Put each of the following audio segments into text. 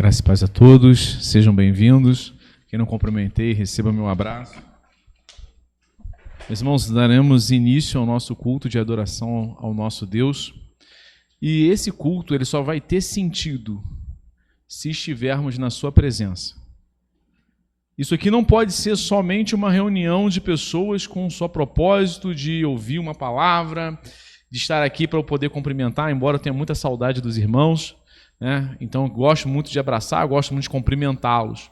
Graças e paz a todos, sejam bem-vindos. Quem não cumprimentei, receba meu abraço. Meus irmãos, daremos início ao nosso culto de adoração ao nosso Deus. E esse culto ele só vai ter sentido se estivermos na sua presença. Isso aqui não pode ser somente uma reunião de pessoas com só propósito de ouvir uma palavra, de estar aqui para eu poder cumprimentar, embora eu tenha muita saudade dos irmãos, né? Então eu gosto muito de abraçar, eu gosto muito de cumprimentá-los.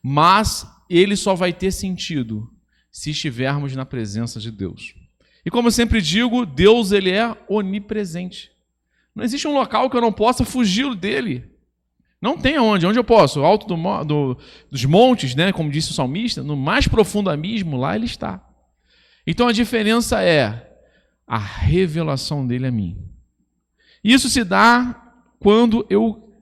Mas ele só vai ter sentido se estivermos na presença de Deus. E como eu sempre digo, Deus ele é onipresente. Não existe um local que eu não possa fugir dele. Não tem aonde. Onde eu posso? Alto dos montes, né? Como disse o salmista, no mais profundo abismo, lá ele está. Então a diferença é a revelação dele a mim. Isso se dá quando eu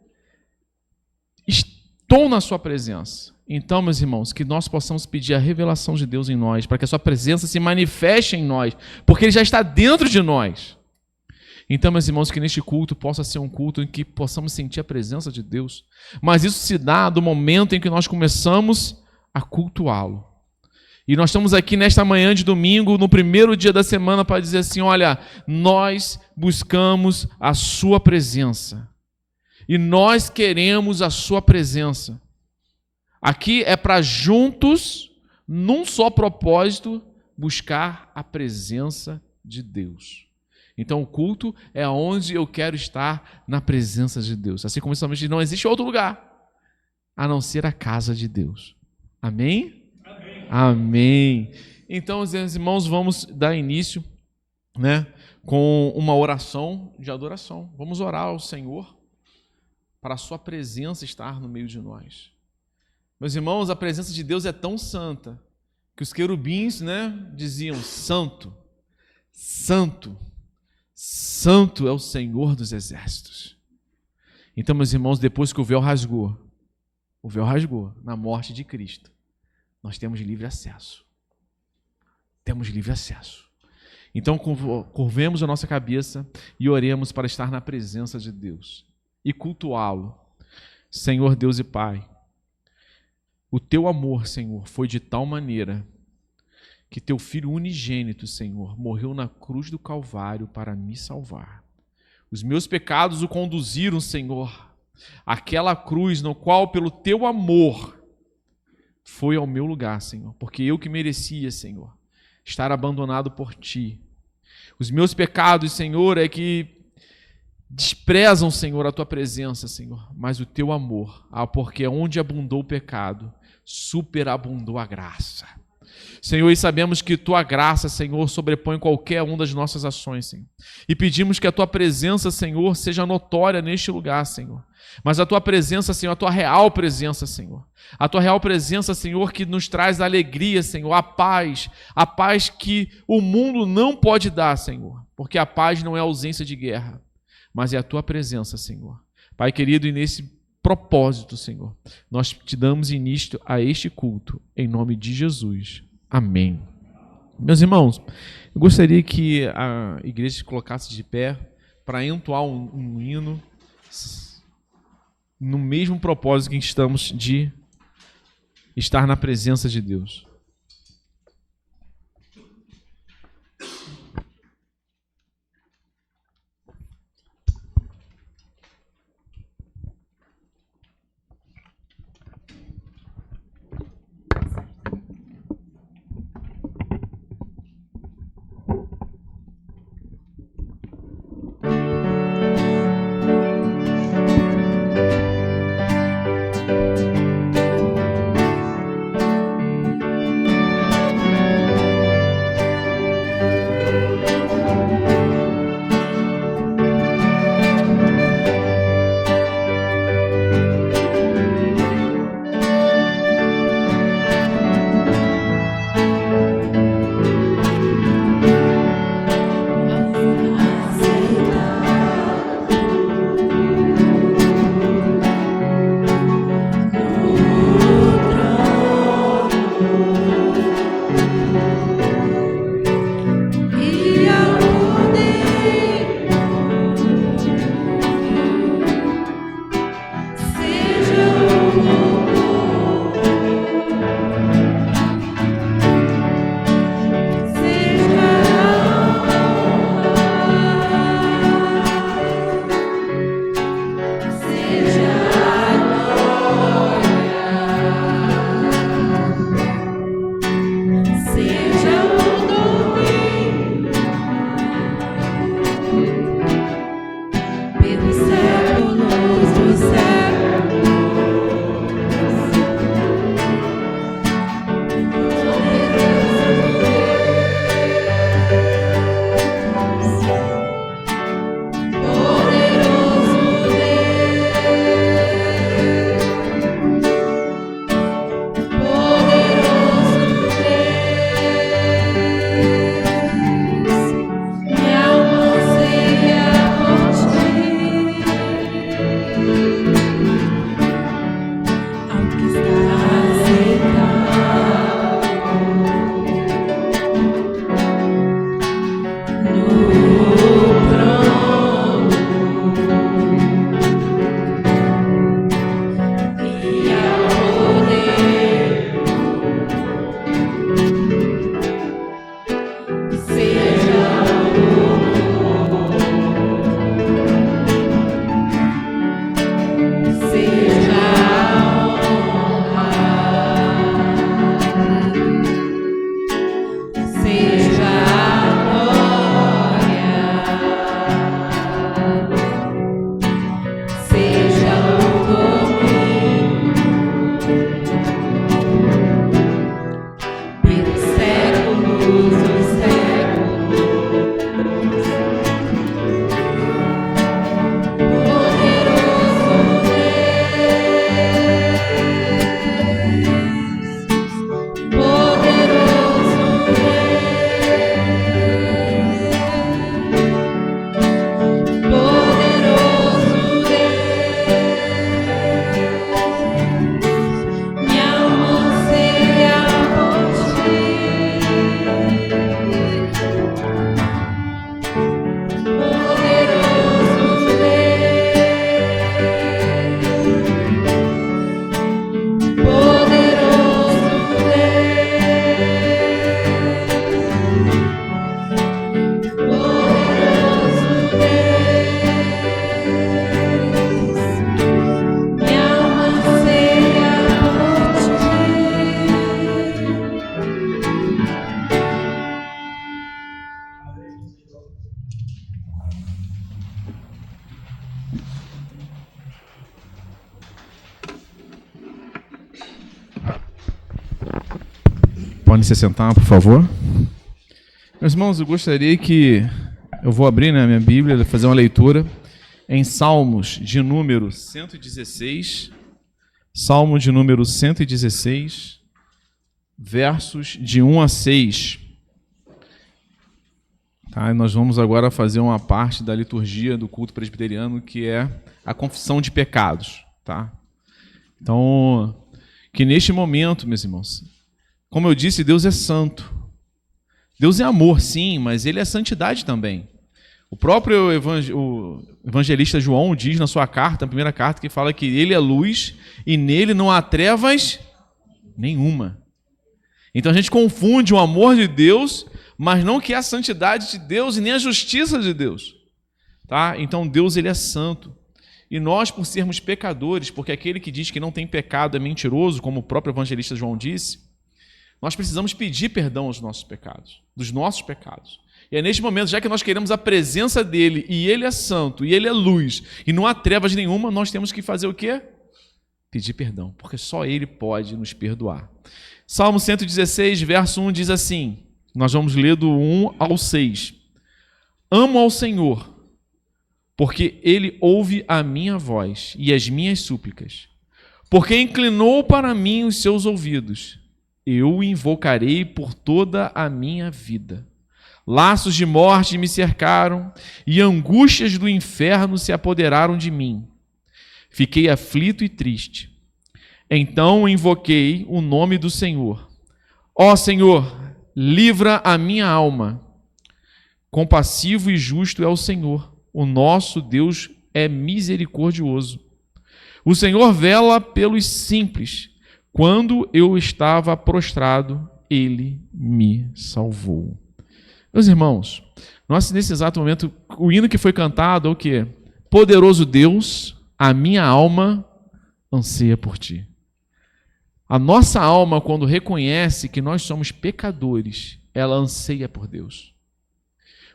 estou na sua presença. Então, meus irmãos, que nós possamos pedir a revelação de Deus em nós, para que a sua presença se manifeste em nós, porque ele já está dentro de nós. Então, meus irmãos, que neste culto possa ser um culto em que possamos sentir a presença de Deus. Mas isso se dá do momento em que nós começamos a cultuá-lo. E nós estamos aqui nesta manhã de domingo, no primeiro dia da semana, para dizer assim, olha, nós buscamos a sua presença. E nós queremos a sua presença. Aqui é para juntos, num só propósito, buscar a presença de Deus. Então o culto é onde eu quero estar na presença de Deus. Assim como somente não existe outro lugar a não ser a casa de Deus. Amém? Amém. Amém. Então, meus irmãos, vamos dar início, né, com uma oração de adoração. Vamos orar ao Senhor para a sua presença estar no meio de nós. Meus irmãos, a presença de Deus é tão santa que os querubins, né, diziam: Santo, Santo, Santo é o Senhor dos exércitos. Então, meus irmãos, depois que o véu rasgou na morte de Cristo, nós temos livre acesso. Temos livre acesso. Então, curvemos a nossa cabeça e oremos para estar na presença de Deus e cultuá-lo. Senhor Deus e Pai, o teu amor, Senhor, foi de tal maneira que teu Filho unigênito, Senhor, morreu na cruz do Calvário para me salvar. Os meus pecados o conduziram, Senhor, àquela cruz no qual, pelo teu amor, foi ao meu lugar, Senhor, porque eu que merecia, Senhor, estar abandonado por ti. Os meus pecados, Senhor, é que desprezam, Senhor, a tua presença, Senhor, mas o teu amor, porque onde abundou o pecado, superabundou a graça. Senhor, e sabemos que tua graça, Senhor, sobrepõe qualquer uma das nossas ações, Senhor. E pedimos que a tua presença, Senhor, seja notória neste lugar, Senhor. Mas a tua presença, Senhor, a tua real presença, Senhor. A tua real presença, Senhor, que nos traz alegria, Senhor, a paz que o mundo não pode dar, Senhor. Porque a paz não é ausência de guerra, mas é a tua presença, Senhor. Pai querido, e nesse propósito, Senhor, nós te damos início a este culto, em nome de Jesus. Amém. Meus irmãos, eu gostaria que a igreja se colocasse de pé para entoar um hino no mesmo propósito que estamos de estar na presença de Deus. Podem se sentar, por favor. Meus irmãos, eu gostaria que... Eu vou abrir, né, a minha Bíblia, fazer uma leitura em Salmos de número 116. Salmo de número 116, versos de 1 a 6. Tá, e nós vamos agora fazer uma parte da liturgia do culto presbiteriano, que é a confissão de pecados. Tá? Então, que neste momento, meus irmãos, como eu disse, Deus é santo. Deus é amor, sim, mas Ele é santidade também. O próprio evangelista João diz na sua carta, na primeira carta, que fala que Ele é luz e nele não há trevas nenhuma. Então a gente confunde o amor de Deus, mas não que é a santidade de Deus e nem a justiça de Deus. Tá? Então Deus, Ele é santo. E nós, por sermos pecadores, porque aquele que diz que não tem pecado é mentiroso, como o próprio evangelista João disse, nós precisamos pedir perdão aos nossos pecados, dos nossos pecados. E é neste momento, já que nós queremos a presença dEle, e Ele é santo, e Ele é luz, e não há trevas nenhuma, nós temos que fazer o quê? Pedir perdão, porque só Ele pode nos perdoar. Salmo 116, verso 1 diz assim, nós vamos ler do 1 ao 6. Amo ao Senhor, porque Ele ouve a minha voz e as minhas súplicas, porque inclinou para mim os seus ouvidos. Eu o invocarei por toda a minha vida. Laços de morte me cercaram e angústias do inferno se apoderaram de mim. Fiquei aflito e triste. Então invoquei o nome do Senhor. Ó Senhor, livra a minha alma. Compassivo e justo é o Senhor. O nosso Deus é misericordioso. O Senhor vela pelos simples. Quando eu estava prostrado, Ele me salvou. Meus irmãos, nós nesse exato momento, o hino que foi cantado é o quê? Poderoso Deus, a minha alma anseia por Ti. A nossa alma, quando reconhece que nós somos pecadores, ela anseia por Deus.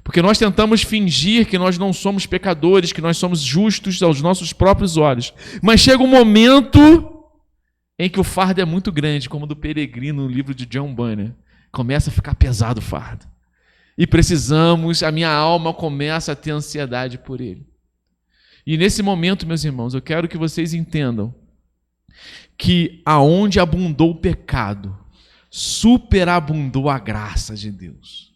Porque nós tentamos fingir que nós não somos pecadores, que nós somos justos aos nossos próprios olhos. Mas chega um momento em que o fardo é muito grande, como o do Peregrino no livro de John Bunyan. Começa a ficar pesado o fardo. E precisamos, a minha alma começa a ter ansiedade por Ele. E nesse momento, meus irmãos, eu quero que vocês entendam que aonde abundou o pecado, superabundou a graça de Deus.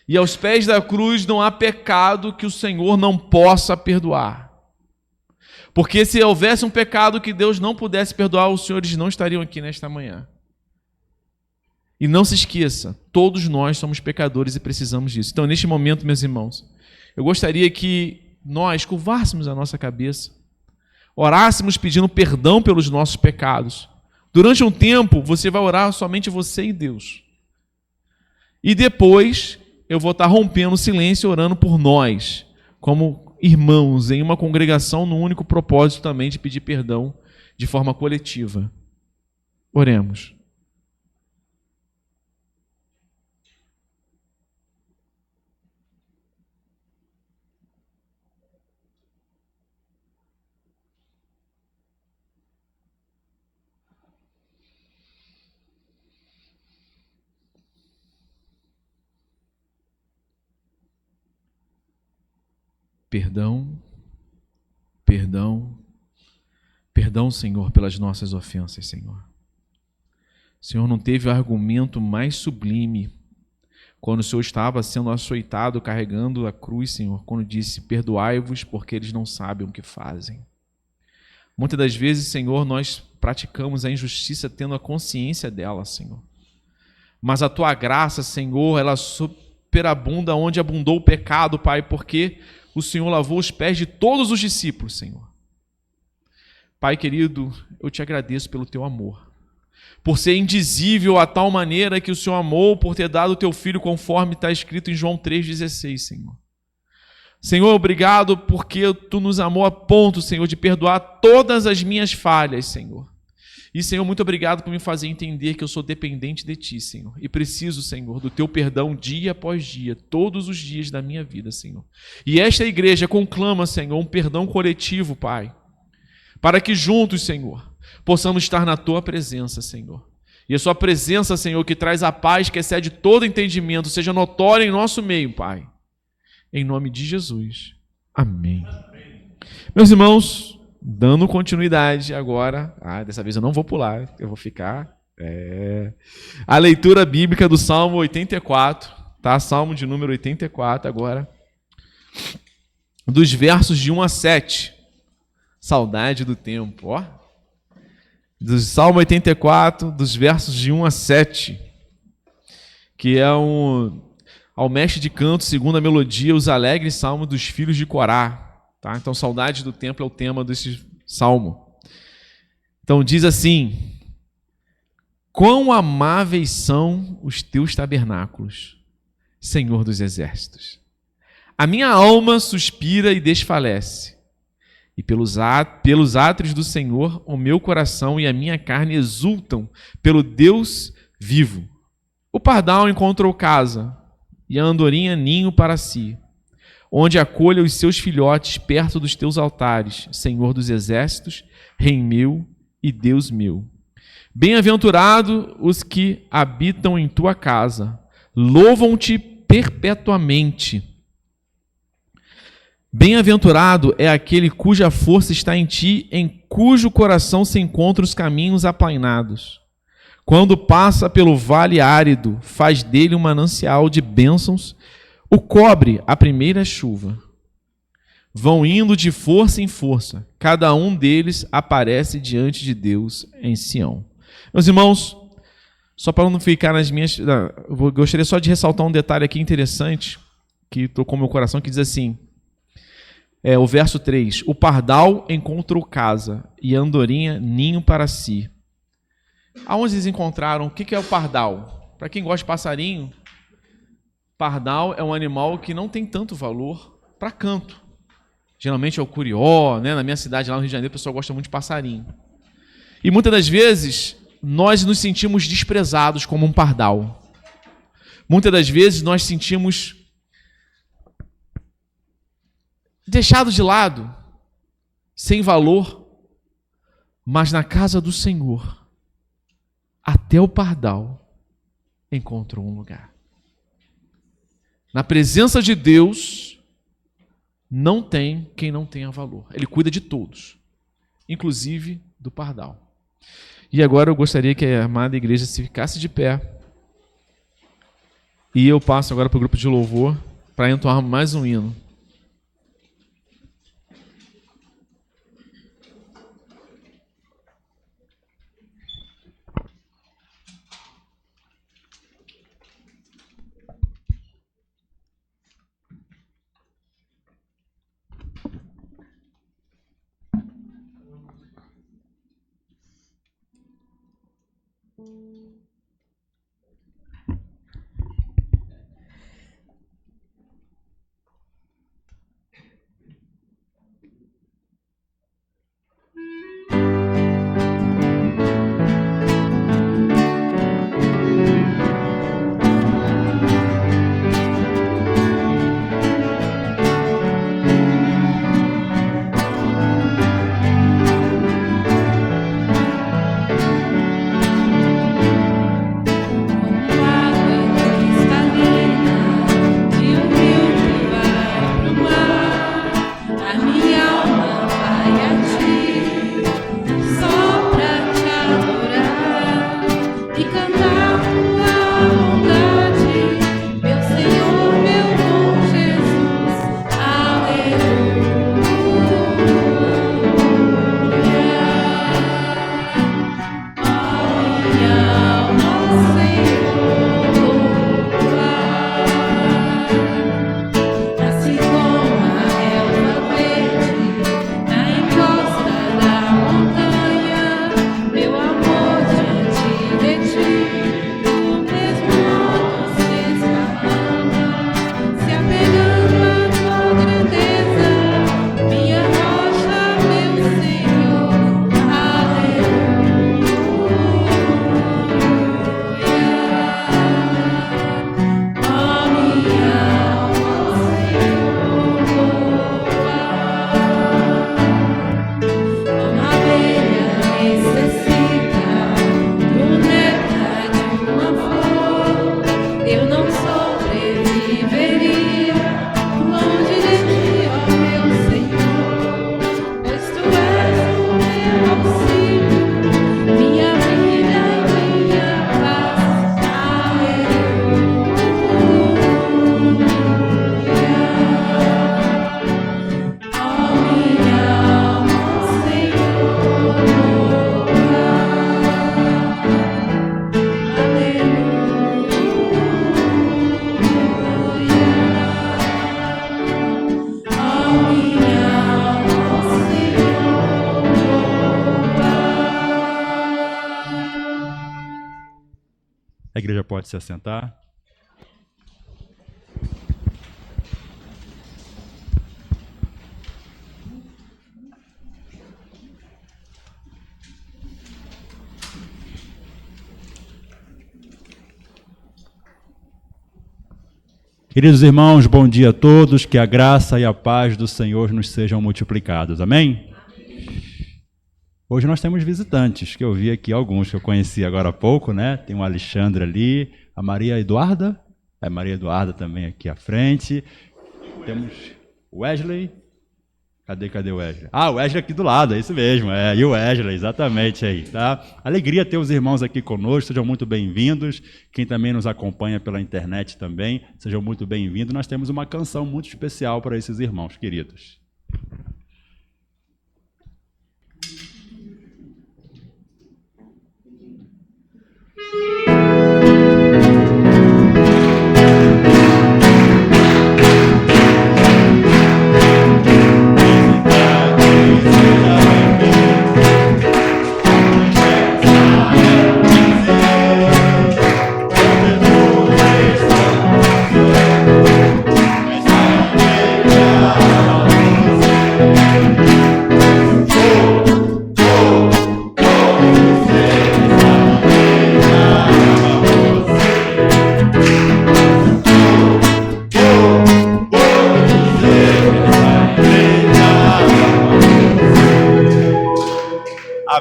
E aos pés da cruz não há pecado que o Senhor não possa perdoar. Porque se houvesse um pecado que Deus não pudesse perdoar, os senhores não estariam aqui nesta manhã. E não se esqueça, todos nós somos pecadores e precisamos disso. Então, neste momento, meus irmãos, eu gostaria que nós curvássemos a nossa cabeça, orássemos pedindo perdão pelos nossos pecados. Durante um tempo, você vai orar somente você e Deus. E depois, eu vou estar rompendo o silêncio, orando por nós, como irmãos, em uma congregação, no único propósito também de pedir perdão de forma coletiva. Oremos. Perdão, perdão, perdão, Senhor, pelas nossas ofensas, Senhor. O Senhor não teve argumento mais sublime quando o Senhor estava sendo açoitado, carregando a cruz, Senhor, quando disse, perdoai-vos porque eles não sabem o que fazem. Muitas das vezes, Senhor, nós praticamos a injustiça tendo a consciência dela, Senhor. Mas a Tua graça, Senhor, ela superabunda onde abundou o pecado, Pai, porque o Senhor lavou os pés de todos os discípulos, Senhor. Pai querido, eu te agradeço pelo Teu amor, por ser indizível a tal maneira que o Senhor amou, por ter dado o Teu Filho conforme está escrito em João 3,16, Senhor. Senhor, obrigado porque Tu nos amou a ponto, Senhor, de perdoar todas as minhas falhas, Senhor. E, Senhor, muito obrigado por me fazer entender que eu sou dependente de Ti, Senhor. E preciso, Senhor, do Teu perdão dia após dia, todos os dias da minha vida, Senhor. E esta igreja conclama, Senhor, um perdão coletivo, Pai, para que juntos, Senhor, possamos estar na Tua presença, Senhor. E a sua presença, Senhor, que traz a paz que excede todo entendimento, seja notória em nosso meio, Pai. Em nome de Jesus. Amém. Meus irmãos, dando continuidade agora. Dessa vez eu não vou pular, eu vou ficar. A leitura bíblica do Salmo 84, tá? Salmo de número 84 agora. Dos versos de 1 a 7. Saudade do tempo, ó. Do Salmo 84, dos versos de 1 a 7. Que é ao mestre de canto, segundo a melodia, os alegres salmos dos filhos de Corá. Tá? Então, saudade do templo é o tema desse salmo. Então, diz assim: quão amáveis são os teus tabernáculos, Senhor dos exércitos. A minha alma suspira e desfalece, e pelos átrios do Senhor o meu coração e a minha carne exultam pelo Deus vivo. O pardal encontrou casa, e a andorinha ninho para si, onde acolha os seus filhotes perto dos teus altares, Senhor dos exércitos, Rei meu e Deus meu. Bem-aventurados os que habitam em tua casa, louvam-te perpetuamente. Bem-aventurado é aquele cuja força está em ti, em cujo coração se encontram os caminhos aplainados. Quando passa pelo vale árido, faz dele um manancial de bênçãos, o cobre a primeira chuva. Vão indo de força em força, cada um deles aparece diante de Deus em Sião. Meus irmãos, só para não ficar nas minhas... gostaria só de ressaltar um detalhe aqui interessante, que tocou meu coração, que diz assim, o verso 3, o pardal encontrou casa, e a andorinha ninho para si. Aonde eles encontraram? O que é o pardal? Para quem gosta de passarinho, pardal é um animal que não tem tanto valor para canto. Geralmente é o curió, né? Na minha cidade, lá no Rio de Janeiro, o pessoal gosta muito de passarinho. E muitas das vezes, nós nos sentimos desprezados como um pardal. Muitas das vezes, nós sentimos deixados de lado, sem valor, mas na casa do Senhor, até o pardal encontrou um lugar. Na presença de Deus, não tem quem não tenha valor. Ele cuida de todos, inclusive do pardal. E agora eu gostaria que a amada igreja se ficasse de pé. E eu passo agora para o grupo de louvor para entoar mais um hino. A igreja pode se assentar. Queridos irmãos, bom dia a todos, que a graça e a paz do Senhor nos sejam multiplicados, amém? Hoje nós temos visitantes, que eu vi aqui alguns que eu conheci agora há pouco, né? Tem o Alexandre ali, a Maria Eduarda, a Maria Eduarda também aqui à frente, temos o Wesley, cadê o Wesley? Ah, o Wesley aqui do lado, é isso mesmo, e o Wesley, exatamente aí, tá? Alegria ter os irmãos aqui conosco, sejam muito bem-vindos. Quem também nos acompanha pela internet também, sejam muito bem-vindos. Nós temos uma canção muito especial para esses irmãos queridos.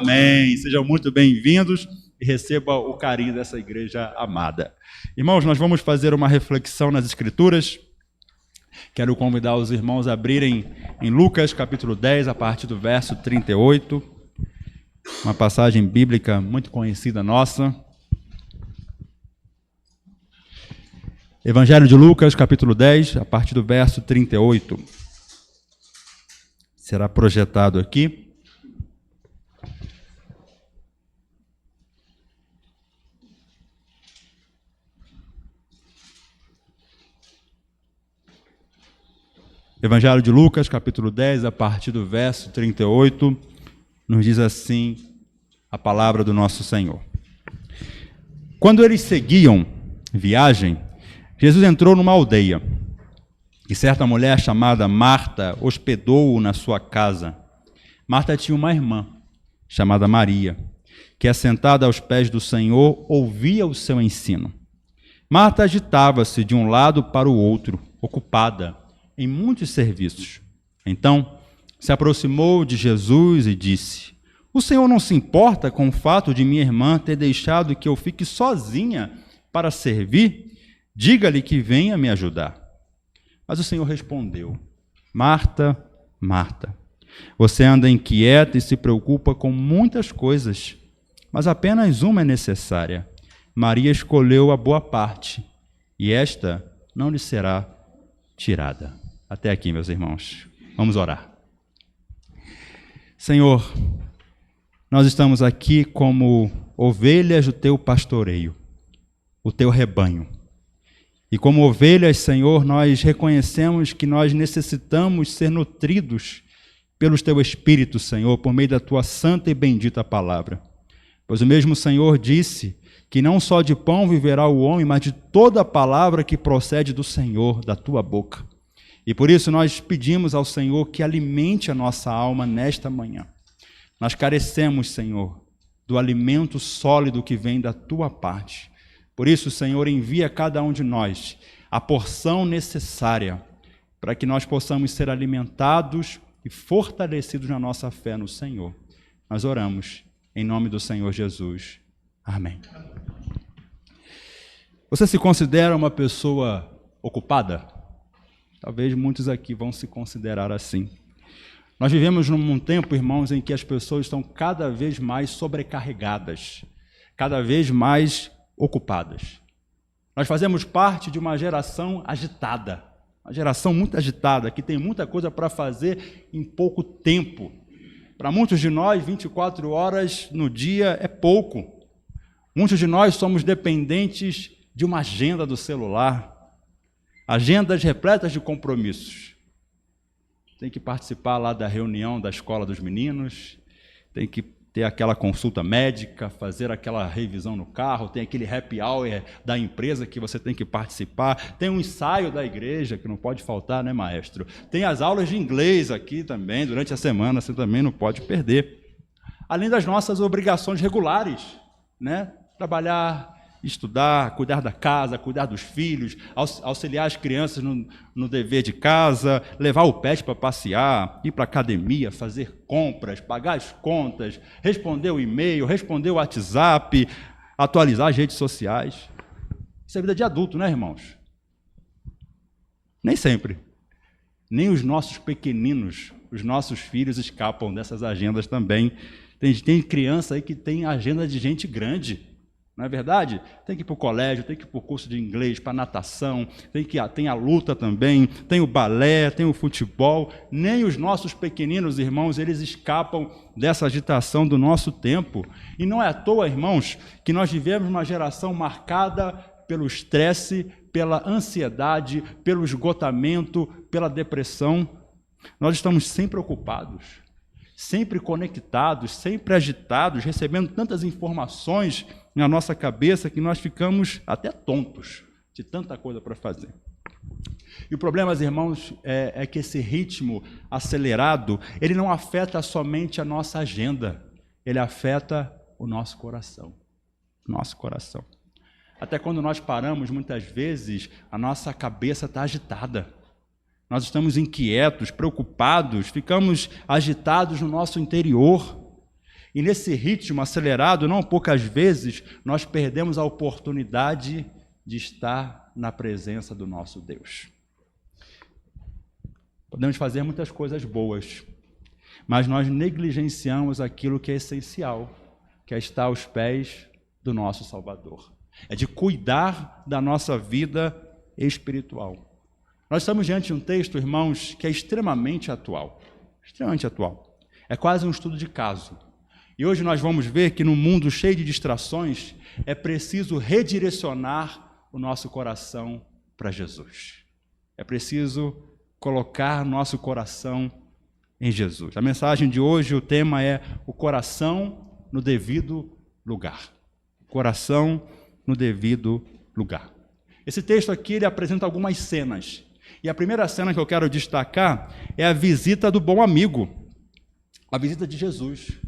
Amém. Sejam muito bem-vindos e receba o carinho dessa igreja amada. Irmãos, nós vamos fazer uma reflexão nas Escrituras. Quero convidar os irmãos a abrirem em Lucas, capítulo 10, a partir do verso 38. Uma passagem bíblica muito conhecida nossa. Evangelho de Lucas, capítulo 10, a partir do verso 38. Será projetado aqui. Evangelho de Lucas, capítulo 10, a partir do verso 38, nos diz assim a palavra do nosso Senhor. Quando eles seguiam viagem, Jesus entrou numa aldeia, e certa mulher chamada Marta hospedou-o na sua casa. Marta tinha uma irmã, chamada Maria, que, assentada aos pés do Senhor, ouvia o seu ensino. Marta agitava-se de um lado para o outro, ocupada em muitos serviços. Então, se aproximou de Jesus e disse: O Senhor não se importa com o fato de minha irmã ter deixado que eu fique sozinha para servir? Diga-lhe que venha me ajudar. Mas o Senhor respondeu: Marta, Marta, você anda inquieta e se preocupa com muitas coisas, mas apenas uma é necessária. Maria escolheu a boa parte, e esta não lhe será tirada. Até aqui, meus irmãos. Vamos orar. Senhor, nós estamos aqui como ovelhas do teu pastoreio, o teu rebanho. E como ovelhas, Senhor, nós reconhecemos que nós necessitamos ser nutridos pelo teu Espírito, Senhor, por meio da tua santa e bendita palavra. Pois o mesmo Senhor disse que não só de pão viverá o homem, mas de toda a palavra que procede do Senhor, da tua boca. E por isso nós pedimos ao Senhor que alimente a nossa alma nesta manhã. Nós carecemos, Senhor, do alimento sólido que vem da tua parte. Por isso, Senhor, envia a cada um de nós a porção necessária para que nós possamos ser alimentados e fortalecidos na nossa fé no Senhor. Nós oramos em nome do Senhor Jesus. Amém. Você se considera uma pessoa ocupada? Talvez muitos aqui vão se considerar assim. Nós vivemos num tempo, irmãos, em que as pessoas estão cada vez mais sobrecarregadas, cada vez mais ocupadas. Nós fazemos parte de uma geração agitada, uma geração muito agitada, que tem muita coisa para fazer em pouco tempo. Para muitos de nós, 24 horas no dia é pouco. Muitos de nós somos dependentes de uma agenda do celular, agendas repletas de compromissos. Tem que participar lá da reunião da escola dos meninos, tem que ter aquela consulta médica, fazer aquela revisão no carro, tem aquele happy hour da empresa que você tem que participar, tem um ensaio da igreja que não pode faltar, né, maestro? Tem as aulas de inglês aqui também, durante a semana, você também não pode perder. Além das nossas obrigações regulares, né? Trabalhar, estudar, cuidar da casa, cuidar dos filhos, auxiliar as crianças no dever de casa, levar o pet para passear, ir para a academia, fazer compras, pagar as contas, responder o e-mail, responder o WhatsApp, atualizar as redes sociais. Isso é vida de adulto, né, irmãos? Nem sempre. Nem os nossos pequeninos, os nossos filhos escapam dessas agendas também. Tem criança aí que tem agenda de gente grande. Não é verdade? Tem que ir para o colégio, tem que ir para o curso de inglês, para a natação, tem a luta também, tem o balé, tem o futebol. Nem os nossos pequeninos, irmãos, eles escapam dessa agitação do nosso tempo. E não é à toa, irmãos, que nós vivemos uma geração marcada pelo estresse, pela ansiedade, pelo esgotamento, pela depressão. Nós estamos sempre ocupados, sempre conectados, sempre agitados, recebendo tantas informações na nossa cabeça que nós ficamos até tontos de tanta coisa para fazer. E o problema, irmãos, é que esse ritmo acelerado, ele não afeta somente a nossa agenda, ele afeta o nosso coração. Nosso coração. Até quando nós paramos, muitas vezes, a nossa cabeça está agitada. Nós estamos inquietos, preocupados, ficamos agitados no nosso interior. E nesse ritmo acelerado, não poucas vezes, nós perdemos a oportunidade de estar na presença do nosso Deus. Podemos fazer muitas coisas boas, mas nós negligenciamos aquilo que é essencial, que é estar aos pés do nosso Salvador. É de cuidar da nossa vida espiritual. Nós estamos diante de um texto, irmãos, que é extremamente atual. Extremamente atual. É quase um estudo de caso. E hoje nós vamos ver que no mundo cheio de distrações, é preciso redirecionar o nosso coração para Jesus. É preciso colocar nosso coração em Jesus. A mensagem de hoje, o tema é o coração no devido lugar. Coração no devido lugar. Esse texto aqui, ele apresenta algumas cenas. E a primeira cena que eu quero destacar é a visita do bom amigo. A visita de Jesus.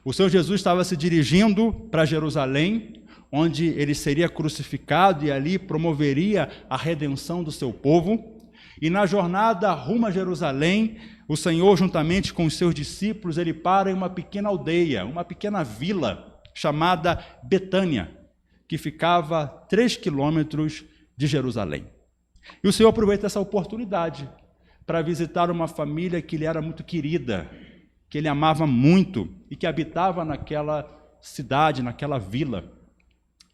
O Senhor Jesus estava se dirigindo para Jerusalém, onde ele seria crucificado e ali promoveria a redenção do seu povo. E na jornada rumo a Jerusalém, o Senhor, juntamente com os seus discípulos, ele para em uma pequena aldeia, uma pequena vila chamada Betânia, que ficava a 3 quilômetros de Jerusalém. E o Senhor aproveita essa oportunidade para visitar uma família que lhe era muito querida, que ele amava muito e que habitava naquela cidade, naquela vila.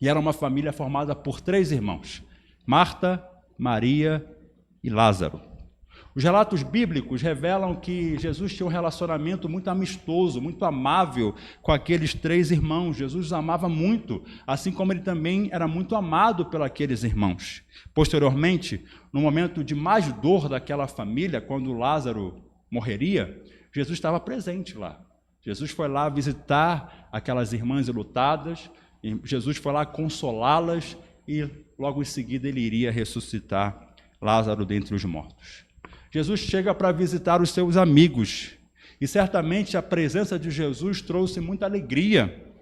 E era uma família formada por 3 irmãos, Marta, Maria e Lázaro. Os relatos bíblicos revelam que Jesus tinha um relacionamento muito amistoso, muito amável com aqueles 3 irmãos. Jesus os amava muito, assim como ele também era muito amado por aqueles irmãos. Posteriormente, no momento de mais dor daquela família, quando Lázaro morreria, Jesus estava presente lá. Jesus foi lá visitar aquelas irmãs enlutadas, Jesus foi lá consolá-las e logo em seguida ele iria ressuscitar Lázaro dentre os mortos. Jesus chega para visitar os seus amigos e certamente a presença de Jesus trouxe muita alegria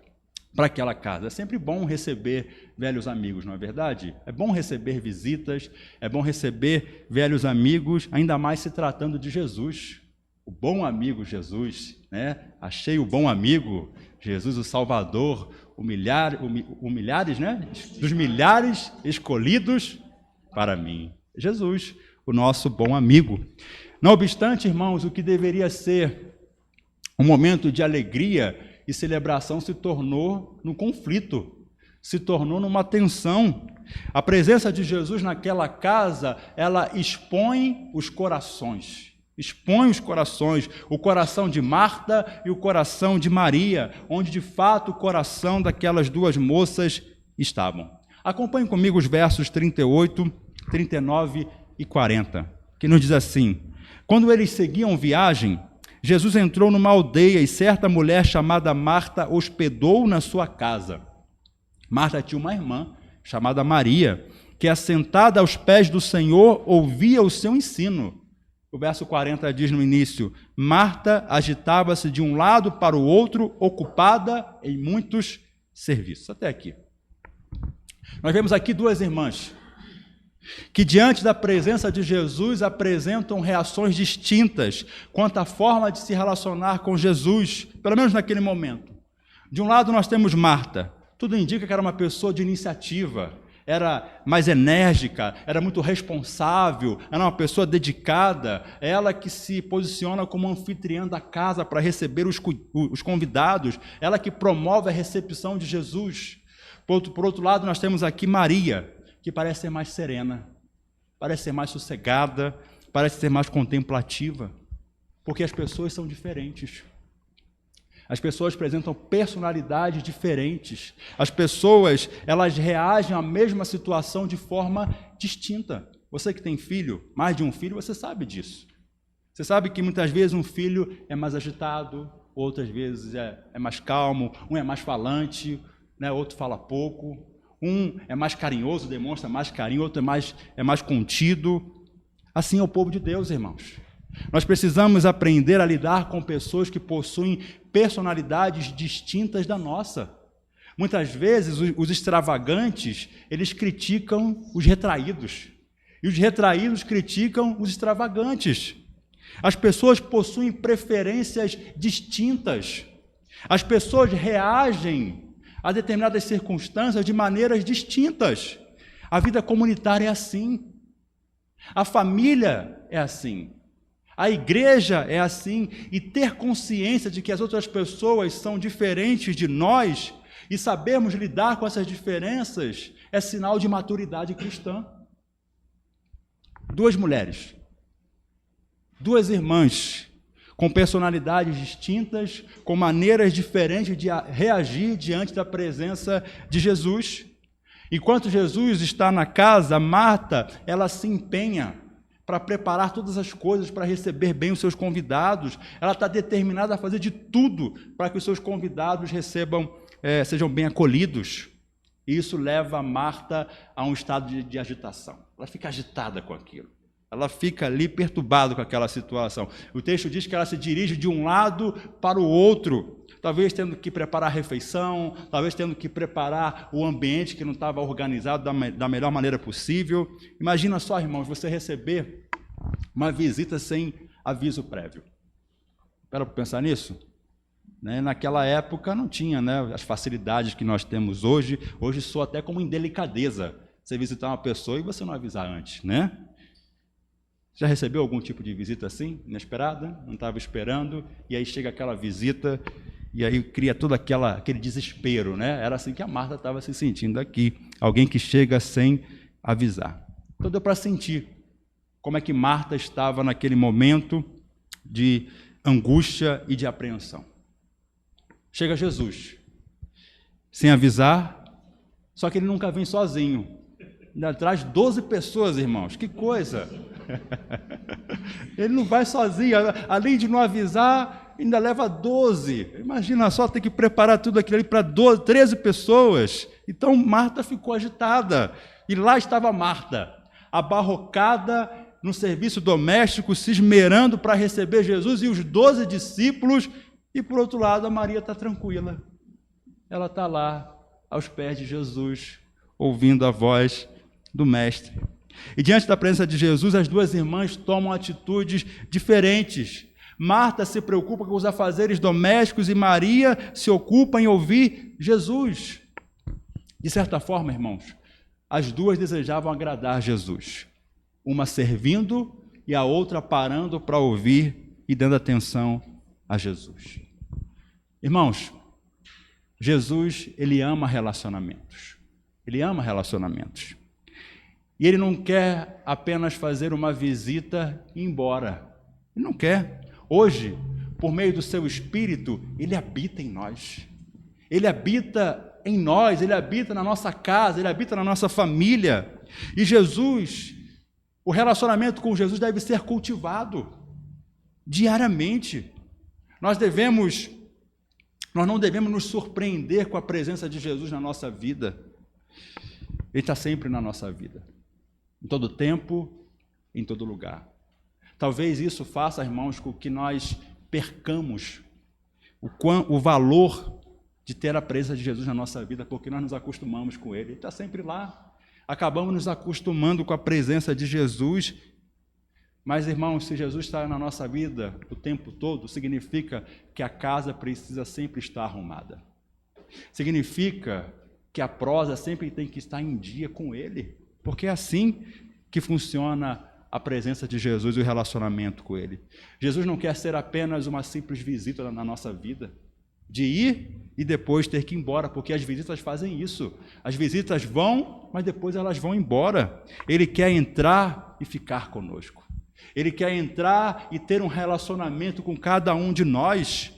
para aquela casa. É sempre bom receber velhos amigos, não é verdade? É bom receber visitas, é bom receber velhos amigos, ainda mais se tratando de Jesus. O bom amigo Jesus, né? Achei o bom amigo, Jesus o Salvador, milhares, né? Dos milhares escolhidos para mim. Jesus, o nosso bom amigo. Não obstante, irmãos, o que deveria ser um momento de alegria e celebração se tornou num conflito, se tornou numa tensão. A presença de Jesus naquela casa, ela expõe os corações. Expõe os corações, o coração de Marta e o coração de Maria, onde de fato o coração daquelas 2 moças estavam. Acompanhem comigo os versos 38, 39 e 40, que nos diz assim: quando eles seguiam viagem, Jesus entrou numa aldeia e certa mulher chamada Marta hospedou na sua casa. Marta tinha uma irmã chamada Maria, que assentada aos pés do Senhor ouvia o seu ensino. O verso 40 diz no início: Marta agitava-se de um lado para o outro, ocupada em muitos serviços. Até aqui. Nós vemos aqui duas irmãs que diante da presença de Jesus apresentam reações distintas quanto à forma de se relacionar com Jesus, pelo menos naquele momento. De um lado nós temos Marta, tudo indica que era uma pessoa de iniciativa, era mais enérgica, era muito responsável, era uma pessoa dedicada, ela que se posiciona como anfitriã da casa para receber os convidados, ela que promove a recepção de Jesus. Por outro lado nós temos aqui Maria, que parece ser mais serena, parece ser mais sossegada, parece ser mais contemplativa, porque as pessoas são diferentes. As pessoas apresentam personalidades diferentes. As pessoas, elas reagem à mesma situação de forma distinta. Você que tem filho, mais de um filho, você sabe disso. Você sabe que muitas vezes um filho é mais agitado, outras vezes é mais calmo, um é mais falante, né? Outro fala pouco. Um é mais carinhoso, demonstra mais carinho, outro é mais contido. Assim é o povo de Deus, irmãos. Nós precisamos aprender a lidar com pessoas que possuem personalidades distintas da nossa. Muitas vezes os extravagantes, eles criticam os retraídos. E os retraídos criticam os extravagantes. As pessoas possuem preferências distintas. As pessoas reagem a determinadas circunstâncias de maneiras distintas. A vida comunitária é assim. A família é assim. A igreja é assim. E ter consciência de que as outras pessoas são diferentes de nós e sabermos lidar com essas diferenças é sinal de maturidade cristã. Duas mulheres, duas irmãs, com personalidades distintas, com maneiras diferentes de reagir diante da presença de Jesus. Enquanto Jesus está na casa, Marta, ela se empenha para preparar todas as coisas para receber bem os seus convidados. Ela está determinada a fazer de tudo para que os seus convidados sejam bem acolhidos. E isso leva a Marta a um estado de agitação. Ela fica agitada com aquilo. Ela fica ali perturbada com aquela situação. O texto diz que ela se dirige de um lado para o outro, talvez tendo que preparar a refeição, talvez tendo que preparar o ambiente que não estava organizado da melhor maneira possível. Imagina só, irmãos, você receber uma visita sem aviso prévio. Para pensar nisso? Naquela época não tinha as facilidades que nós temos hoje. Hoje soa até como indelicadeza você visitar uma pessoa e você não avisar antes, né? Já recebeu algum tipo de visita assim, inesperada? Não estava esperando, e aí chega aquela visita, e aí cria todo aquele desespero, né? Era assim que a Marta estava se sentindo aqui, alguém que chega sem avisar. Então deu para sentir como é que Marta estava naquele momento de angústia e de apreensão. Chega Jesus, sem avisar, só que ele nunca vem sozinho. Ainda traz 12 pessoas, irmãos, que coisa! Ele não vai sozinho, além de não avisar, ainda leva 12. Imagina só, ter que preparar tudo aquilo ali para 13 pessoas. Então Marta ficou agitada, e lá estava Marta, abarrocada no serviço doméstico, se esmerando para receber Jesus e os 12 discípulos, e por outro lado a Maria está tranquila, ela está lá aos pés de Jesus, ouvindo a voz do Mestre. E diante da presença de Jesus, as duas irmãs tomam atitudes diferentes. Marta se preocupa com os afazeres domésticos e Maria se ocupa em ouvir Jesus. De certa forma, irmãos, as duas desejavam agradar Jesus. Uma servindo e a outra parando para ouvir e dando atenção a Jesus. Irmãos, Jesus, ele ama relacionamentos. Ele ama relacionamentos. E ele não quer apenas fazer uma visita e ir embora. Ele não quer. Hoje, por meio do seu Espírito, ele habita em nós. Ele habita em nós, ele habita na nossa casa, ele habita na nossa família. E Jesus, o relacionamento com Jesus deve ser cultivado diariamente. Nós não devemos nos surpreender com a presença de Jesus na nossa vida. Ele está sempre na nossa vida, em todo tempo, em todo lugar. Talvez isso faça, irmãos, com que nós percamos o valor de ter a presença de Jesus na nossa vida, porque nós nos acostumamos com Ele. Ele está sempre lá. Acabamos nos acostumando com a presença de Jesus. Mas, irmãos, se Jesus está na nossa vida o tempo todo, significa que a casa precisa sempre estar arrumada. Significa que a prosa sempre tem que estar em dia com Ele, porque é assim que funciona a presença de Jesus e o relacionamento com Ele. Jesus não quer ser apenas uma simples visita na nossa vida, de ir e depois ter que ir embora, porque as visitas fazem isso. As visitas vão, mas depois elas vão embora. Ele quer entrar e ficar conosco. Ele quer entrar e ter um relacionamento com cada um de nós.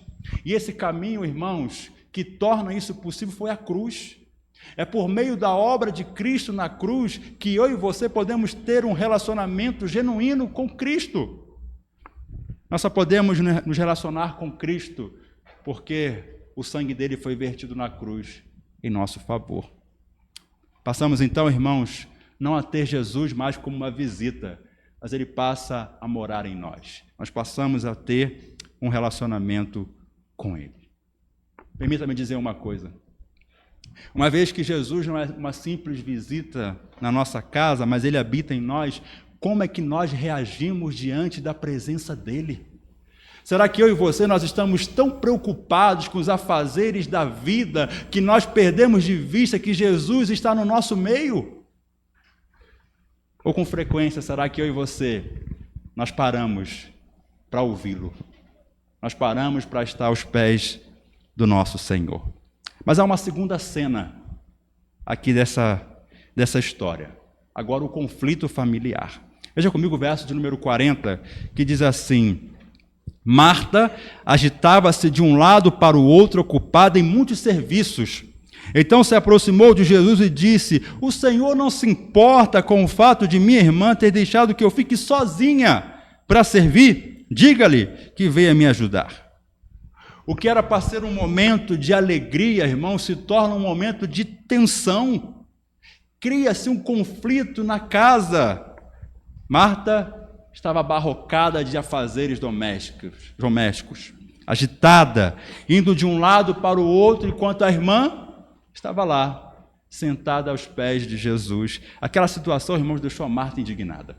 E esse caminho, irmãos, que torna isso possível foi a cruz. É por meio da obra de Cristo na cruz que eu e você podemos ter um relacionamento genuíno com Cristo. Nós só podemos nos relacionar com Cristo porque o sangue dele foi vertido na cruz em nosso favor. Passamos então, irmãos, não a ter Jesus mais como uma visita, mas ele passa a morar em nós. Nós passamos a ter um relacionamento com ele. Permita-me dizer uma coisa. Uma vez que Jesus não é uma simples visita na nossa casa, mas ele habita em nós, como é que nós reagimos diante da presença dele? Será que eu e você, nós estamos tão preocupados com os afazeres da vida que nós perdemos de vista que Jesus está no nosso meio? Ou com frequência, será que eu e você, nós paramos para ouvi-lo? Nós paramos para estar aos pés do nosso Senhor. Mas há uma segunda cena aqui dessa história. Agora o conflito familiar. Veja comigo o verso de número 40, que diz assim: Marta agitava-se de um lado para o outro, ocupada em muitos serviços. Então se aproximou de Jesus e disse: o Senhor não se importa com o fato de minha irmã ter deixado que eu fique sozinha para servir? Diga-lhe que venha me ajudar. O que era para ser um momento de alegria, irmão, se torna um momento de tensão. Cria-se um conflito na casa. Marta estava abarrocada de afazeres domésticos, agitada, indo de um lado para o outro, enquanto a irmã estava lá, sentada aos pés de Jesus. Aquela situação, irmãos, deixou a Marta indignada.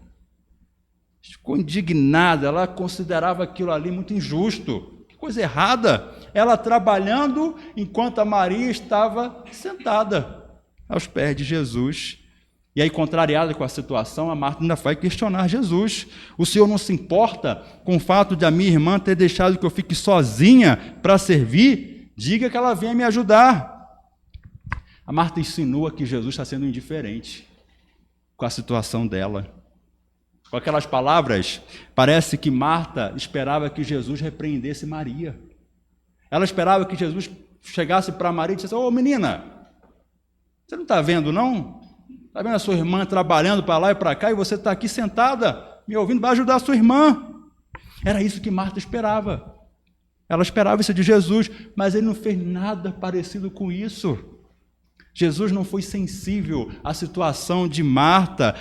Ficou indignada, ela considerava aquilo ali muito injusto. Coisa errada, ela trabalhando enquanto a Maria estava sentada aos pés de Jesus. E aí, contrariada com a situação, a Marta ainda vai questionar Jesus. O Senhor não se importa com o fato de a minha irmã ter deixado que eu fique sozinha para servir? Diga que ela venha me ajudar. A Marta insinua que Jesus está sendo indiferente com a situação dela. Com aquelas palavras, parece que Marta esperava que Jesus repreendesse Maria. Ela esperava que Jesus chegasse para Maria e dissesse: ô menina, você não está vendo não? Está vendo a sua irmã trabalhando para lá e para cá e você está aqui sentada, me ouvindo, vai ajudar a sua irmã. Era isso que Marta esperava. Ela esperava isso de Jesus, mas ele não fez nada parecido com isso. Jesus não foi sensível à situação de Marta.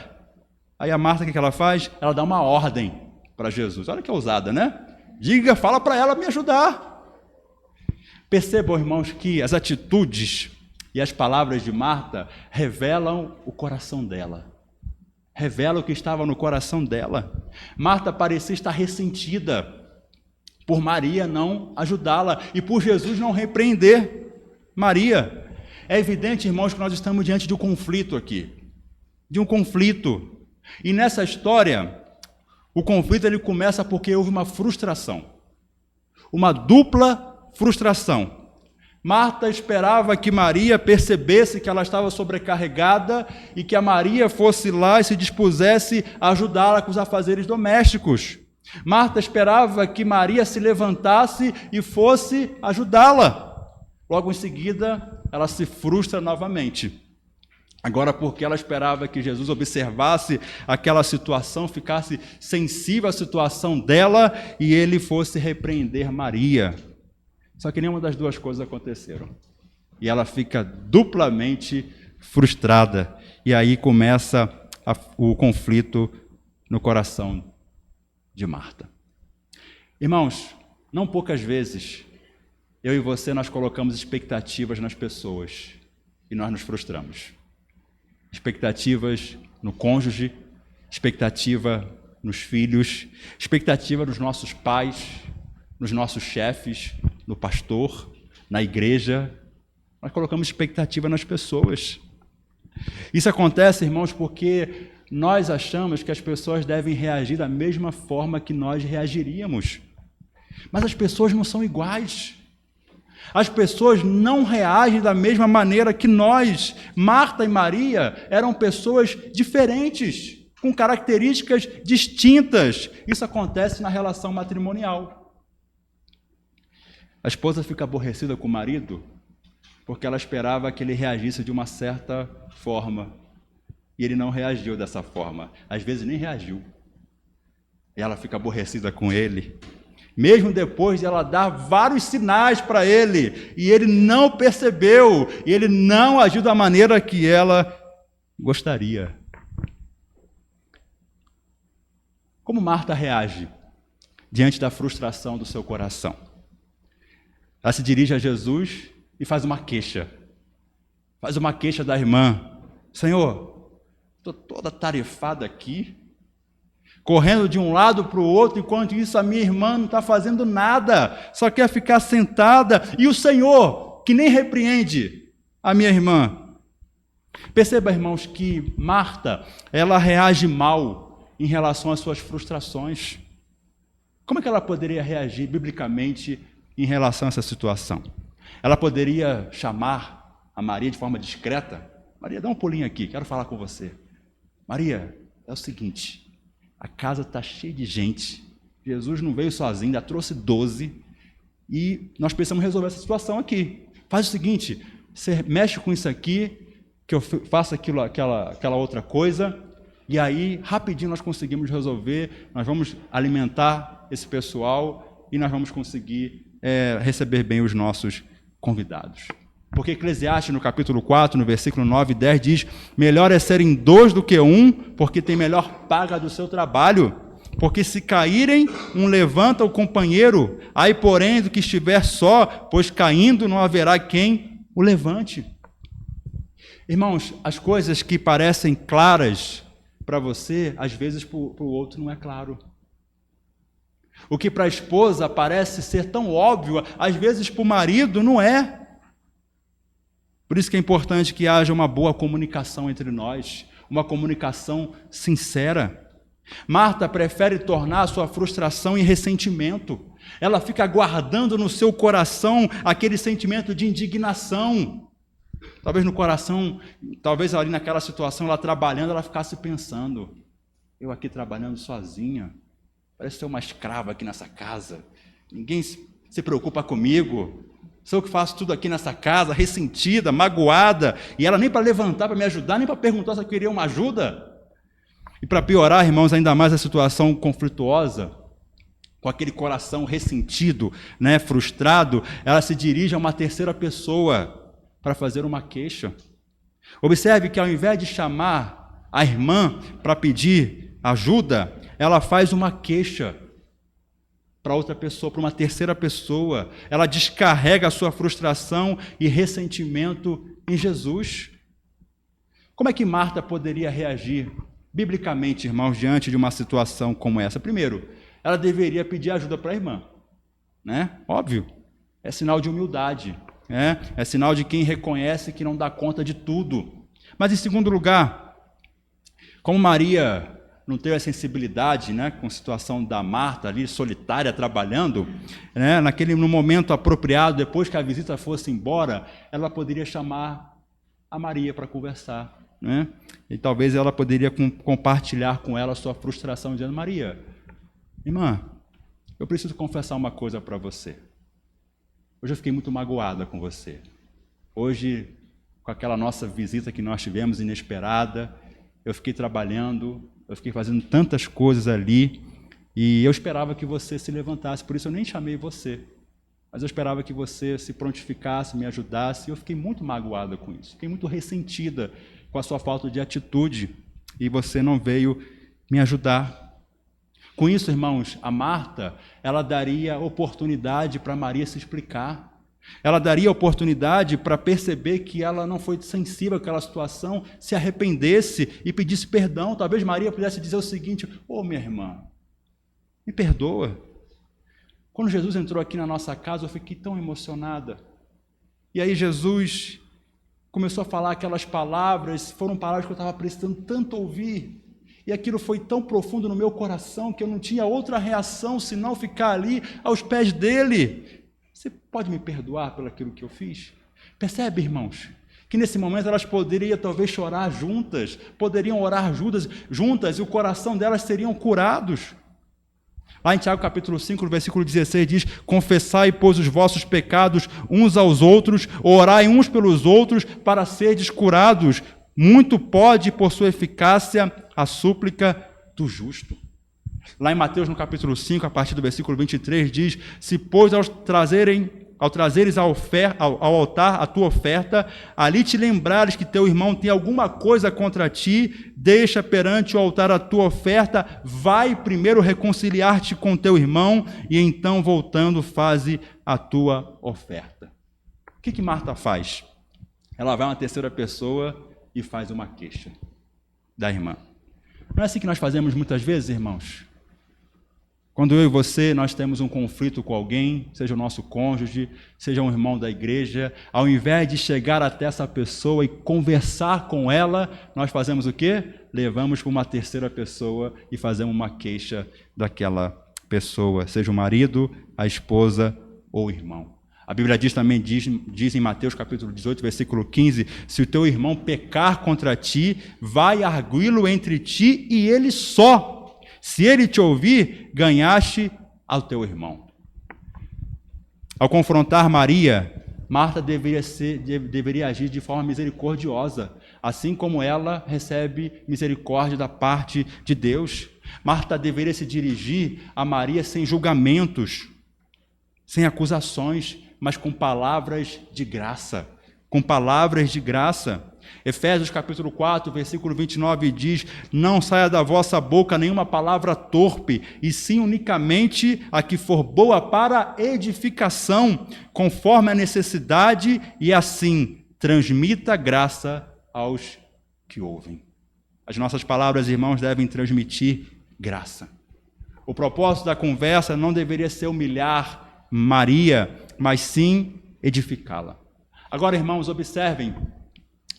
Aí a Marta, o que ela faz? Ela dá uma ordem para Jesus. Olha que ousada, né? Diga, fala para ela me ajudar. Percebam, irmãos, que as atitudes e as palavras de Marta revelam o coração dela. Revelam o que estava no coração dela. Marta parecia estar ressentida por Maria não ajudá-la e por Jesus não repreender Maria. É evidente, irmãos, que nós estamos diante de um conflito aqui. De um conflito. E nessa história, o conflito ele começa porque houve uma frustração. Uma dupla frustração. Marta esperava que Maria percebesse que ela estava sobrecarregada e que a Maria fosse lá e se dispusesse a ajudá-la com os afazeres domésticos. Marta esperava que Maria se levantasse e fosse ajudá-la. Logo em seguida, ela se frustra novamente. Agora, porque ela esperava que Jesus observasse aquela situação, ficasse sensível à situação dela e ele fosse repreender Maria. Só que nenhuma das duas coisas aconteceram. E ela fica duplamente frustrada. E aí começa o conflito no coração de Marta. Irmãos, não poucas vezes, eu e você, nós colocamos expectativas nas pessoas e nós nos frustramos. Expectativas no cônjuge, expectativa nos filhos, expectativa nos nossos pais, nos nossos chefes, no pastor, na igreja. Nós colocamos expectativa nas pessoas. Isso acontece, irmãos, porque nós achamos que as pessoas devem reagir da mesma forma que nós reagiríamos. Mas as pessoas não são iguais. As pessoas não reagem da mesma maneira que nós. Marta e Maria eram pessoas diferentes, com características distintas. Isso acontece na relação matrimonial. A esposa fica aborrecida com o marido porque ela esperava que ele reagisse de uma certa forma. E ele não reagiu dessa forma. Às vezes nem reagiu. E ela fica aborrecida com ele. Mesmo depois de ela dar vários sinais para ele. E ele não percebeu. E ele não agiu da maneira que ela gostaria. Como Marta reage diante da frustração do seu coração? Ela se dirige a Jesus e faz uma queixa. Faz uma queixa da irmã. Senhor, estou toda tarefada aqui, correndo de um lado para o outro, enquanto isso a minha irmã não está fazendo nada, só quer ficar sentada, e o Senhor, que nem repreende a minha irmã. Perceba, irmãos, que Marta, ela reage mal em relação às suas frustrações. Como é que ela poderia reagir biblicamente em relação a essa situação? Ela poderia chamar a Maria de forma discreta. Maria, dá um pulinho aqui, quero falar com você. Maria, é o seguinte, a casa está cheia de gente, Jesus não veio sozinho, ainda trouxe 12, e nós precisamos resolver essa situação aqui. Faz o seguinte, você mexe com isso aqui, que eu faço aquela outra coisa, e aí rapidinho nós conseguimos resolver, nós vamos alimentar esse pessoal, e nós vamos conseguir receber bem os nossos convidados. Porque Eclesiastes, no capítulo 4, no versículo 9 e 10, diz: melhor é serem 2 do que 1, porque tem melhor paga do seu trabalho. Porque se caírem, um levanta o companheiro, aí porém do que estiver só, pois caindo não haverá quem o levante. Irmãos, as coisas que parecem claras para você, às vezes para o outro não é claro. O que para a esposa parece ser tão óbvio, às vezes para o marido não é. Por isso que é importante que haja uma boa comunicação entre nós, uma comunicação sincera. Marta prefere tornar a sua frustração em ressentimento. Ela fica guardando no seu coração aquele sentimento de indignação. Talvez no coração, talvez ali naquela situação, ela trabalhando, ela ficasse pensando: eu aqui trabalhando sozinha, parece ser uma escrava aqui nessa casa, ninguém se preocupa comigo, sou eu que faço tudo aqui nessa casa, ressentida, magoada, e ela nem para levantar, para me ajudar, nem para perguntar se eu queria uma ajuda. E para piorar, irmãos, ainda mais a situação conflituosa, com aquele coração ressentido, frustrado, ela se dirige a uma terceira pessoa para fazer uma queixa. Observe que ao invés de chamar a irmã para pedir ajuda, ela faz uma queixa para outra pessoa, para uma terceira pessoa. Ela descarrega a sua frustração e ressentimento em Jesus. Como é que Marta poderia reagir biblicamente, irmãos, diante de uma situação como essa? Primeiro, ela deveria pedir ajuda para a irmã, Óbvio, é sinal de humildade, é sinal de quem reconhece que não dá conta de tudo. Mas em segundo lugar, como Maria não teve a sensibilidade, com a situação da Marta ali, solitária, trabalhando, no momento apropriado, depois que a visita fosse embora, ela poderia chamar a Maria para conversar, E talvez ela poderia compartilhar com ela a sua frustração, dizendo: Maria, irmã, eu preciso confessar uma coisa para você. Hoje eu fiquei muito magoada com você. Hoje com aquela nossa visita que nós tivemos inesperada. Eu fiquei trabalhando, eu fiquei fazendo tantas coisas ali, e eu esperava que você se levantasse, por isso eu nem chamei você. Mas eu esperava que você se prontificasse, me ajudasse, e eu fiquei muito magoada com isso. Fiquei muito ressentida com a sua falta de atitude, e você não veio me ajudar. Com isso, irmãos, a Marta, ela daria oportunidade para Maria se explicar. Ela daria oportunidade para perceber que ela não foi sensível àquela situação, se arrependesse e pedisse perdão. Talvez Maria pudesse dizer o seguinte: ô minha irmã, me perdoa. Quando Jesus entrou aqui na nossa casa, eu fiquei tão emocionada. E aí Jesus começou a falar aquelas palavras, foram palavras que eu estava precisando tanto ouvir. E aquilo foi tão profundo no meu coração que eu não tinha outra reação senão ficar ali aos pés dele. Você pode me perdoar pelo aquilo que eu fiz? Percebe, irmãos, que nesse momento elas poderiam talvez chorar juntas, poderiam orar juntas e o coração delas seriam curados. Lá em Tiago capítulo 5, no versículo 16 diz: confessai, pois, os vossos pecados uns aos outros, orai uns pelos outros para serdes curados. Muito pode, por sua eficácia, a súplica do justo. Lá em Mateus, no capítulo 5, a partir do versículo 23, diz: se, pois, ao trazeres ao altar a tua oferta, ali te lembrares que teu irmão tem alguma coisa contra ti, deixa perante o altar a tua oferta, vai primeiro reconciliar-te com teu irmão, e então, voltando, faze a tua oferta. O que Marta faz? Ela vai a uma terceira pessoa e faz uma queixa da irmã. Não é assim que nós fazemos muitas vezes, irmãos? Quando eu e você, nós temos um conflito com alguém, seja o nosso cônjuge, seja um irmão da igreja, ao invés de chegar até essa pessoa e conversar com ela, nós fazemos o quê? Levamos para uma terceira pessoa e fazemos uma queixa daquela pessoa, seja o marido, a esposa ou o irmão. A Bíblia diz em Mateus capítulo 18, versículo 15, se o teu irmão pecar contra ti, vai arguí-lo entre ti e ele só. Se ele te ouvir, ganhaste ao teu irmão. Ao confrontar Maria, Marta deveria agir de forma misericordiosa, assim como ela recebe misericórdia da parte de Deus. Marta deveria se dirigir a Maria sem julgamentos, sem acusações, mas com palavras de graça. Com palavras de graça. Efésios capítulo 4, versículo 29 diz: não saia da vossa boca nenhuma palavra torpe, e sim unicamente a que for boa para edificação, conforme a necessidade, e assim transmita graça aos que ouvem. As nossas palavras, irmãos, devem transmitir graça. O propósito da conversa não deveria ser humilhar Maria, mas sim edificá-la. Agora, irmãos, observem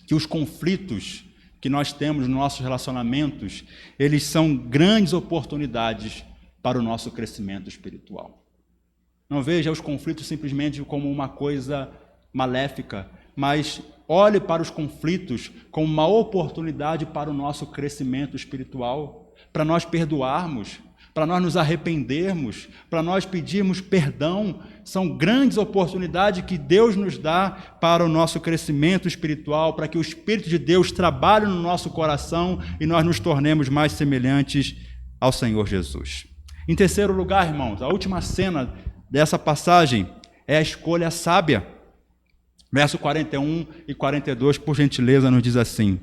que os conflitos que nós temos nos nossos relacionamentos, eles são grandes oportunidades para o nosso crescimento espiritual. Não veja os conflitos simplesmente como uma coisa maléfica, mas olhe para os conflitos como uma oportunidade para o nosso crescimento espiritual, para nós perdoarmos, para nós nos arrependermos, para nós pedirmos perdão. São grandes oportunidades que Deus nos dá para o nosso crescimento espiritual, para que o Espírito de Deus trabalhe no nosso coração e nós nos tornemos mais semelhantes ao Senhor Jesus. Em terceiro lugar, irmãos, a última cena dessa passagem é a escolha sábia. Verso 41 e 42, por gentileza, nos diz assim: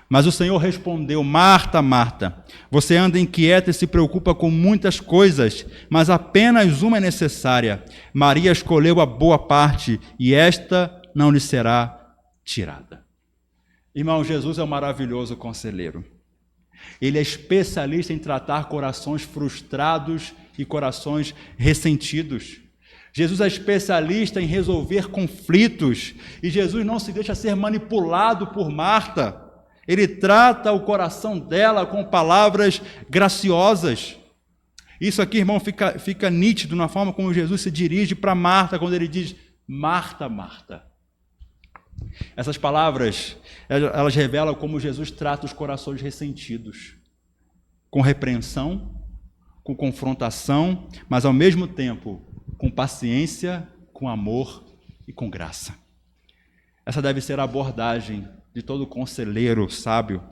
mas o Senhor respondeu: Marta, Marta, você anda inquieta e se preocupa com muitas coisas, mas apenas uma é necessária. Maria escolheu a boa parte, e esta não lhe será tirada. Irmão, Jesus é um maravilhoso conselheiro. Ele é especialista em tratar corações frustrados e corações ressentidos. Jesus é especialista em resolver conflitos, e Jesus não se deixa ser manipulado por Marta. Ele trata o coração dela com palavras graciosas. Isso aqui, irmão, fica nítido na forma como Jesus se dirige para Marta, quando ele diz: Marta, Marta. Essas palavras, elas revelam como Jesus trata os corações ressentidos, com repreensão, com confrontação, mas ao mesmo tempo com paciência, com amor e com graça. Essa deve ser a abordagem de todo conselheiro sábio.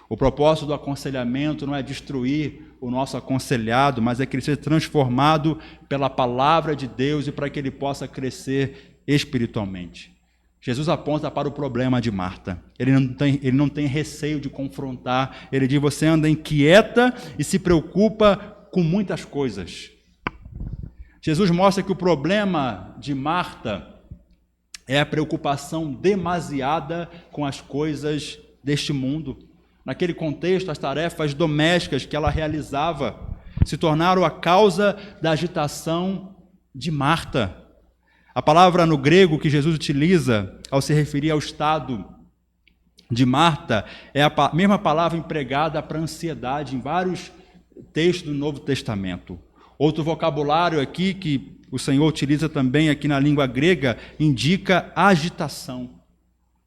O propósito do aconselhamento não é destruir o nosso aconselhado, mas é que ele seja transformado pela palavra de Deus e para que ele possa crescer espiritualmente. Jesus aponta para o problema de Marta. Ele não tem receio de confrontar. Ele diz: você anda inquieta e se preocupa com muitas coisas. Jesus mostra que o problema de Marta é a preocupação demasiada com as coisas deste mundo. Naquele contexto, as tarefas domésticas que ela realizava se tornaram a causa da agitação de Marta. A palavra no grego que Jesus utiliza ao se referir ao estado de Marta é a mesma palavra empregada para ansiedade em vários textos do Novo Testamento. Outro vocabulário aqui que o Senhor utiliza também aqui na língua grega indica agitação.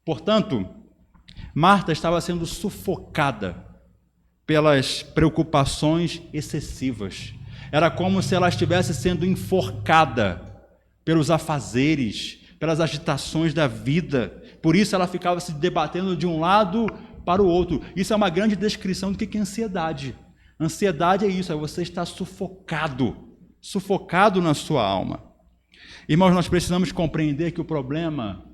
Portanto, Marta estava sendo sufocada pelas preocupações excessivas. Era como se ela estivesse sendo enforcada pelos afazeres, pelas agitações da vida. Por isso ela ficava se debatendo de um lado para o outro. Isso é uma grande descrição do que é ansiedade. Ansiedade é isso, é você estar sufocado na sua alma. Irmãos, nós precisamos compreender que o problema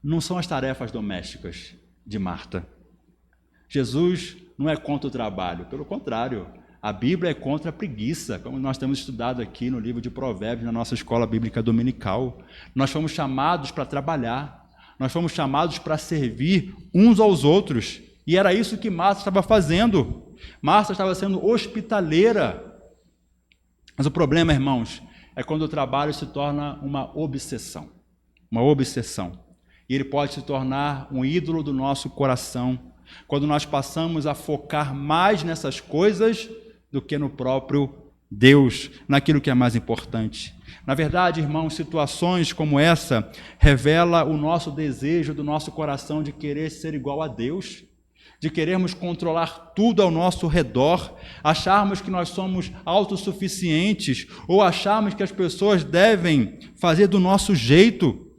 não são as tarefas domésticas de Marta. Jesus não é contra o trabalho, pelo contrário, a Bíblia é contra a preguiça, como nós temos estudado aqui no livro de Provérbios, na nossa escola bíblica dominical. Nós fomos chamados para trabalhar, nós fomos chamados para servir uns aos outros, e era isso que Marta estava fazendo. Marta estava sendo hospitaleira. Mas o problema, irmãos, é quando o trabalho se torna uma obsessão. E ele pode se tornar um ídolo do nosso coração, quando nós passamos a focar mais nessas coisas do que no próprio Deus, naquilo que é mais importante. Na verdade, irmãos, situações como essa revelam o nosso desejo do nosso coração de querer ser igual a Deus, de querermos controlar tudo ao nosso redor, acharmos que nós somos autossuficientes ou acharmos que as pessoas devem fazer do nosso jeito.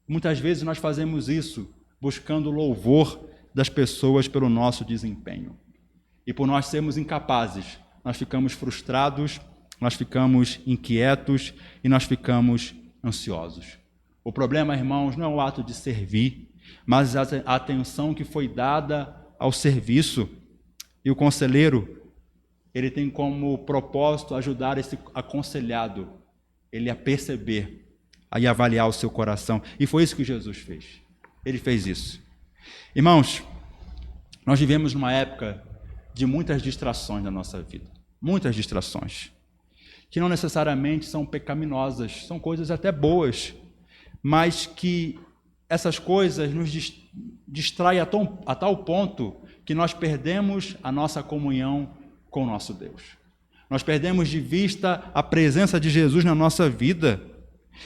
Muitas vezes nós fazemos isso buscando o louvor das pessoas pelo nosso desempenho. E por nós sermos incapazes, nós ficamos frustrados, nós ficamos inquietos e nós ficamos ansiosos. O problema, irmãos, não é o ato de servir, mas a atenção que foi dada ao serviço. E o conselheiro, ele tem como propósito ajudar esse aconselhado, ele a perceber, a avaliar o seu coração. E foi isso que Jesus fez. Ele fez isso. Irmãos, nós vivemos numa época de muitas distrações na nossa vida. Muitas distrações. Que não necessariamente são pecaminosas, são coisas até boas, mas que essas coisas nos distraem a tal ponto que nós perdemos a nossa comunhão com o nosso Deus. Nós perdemos de vista a presença de Jesus na nossa vida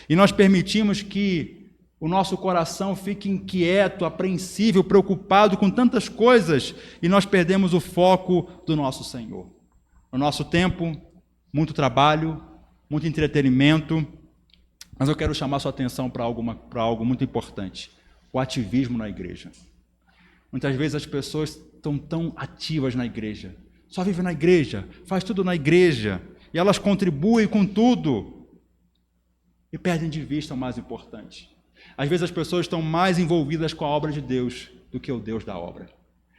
e nós permitimos que o nosso coração fique inquieto, apreensível, preocupado com tantas coisas e nós perdemos o foco do nosso Senhor. No nosso tempo, muito trabalho, muito entretenimento, mas eu quero chamar sua atenção para algo muito importante, o ativismo na igreja. Muitas vezes as pessoas estão tão ativas na igreja, só vivem na igreja, faz tudo na igreja, e elas contribuem com tudo, e perdem de vista o mais importante. Às vezes as pessoas estão mais envolvidas com a obra de Deus do que o Deus da obra.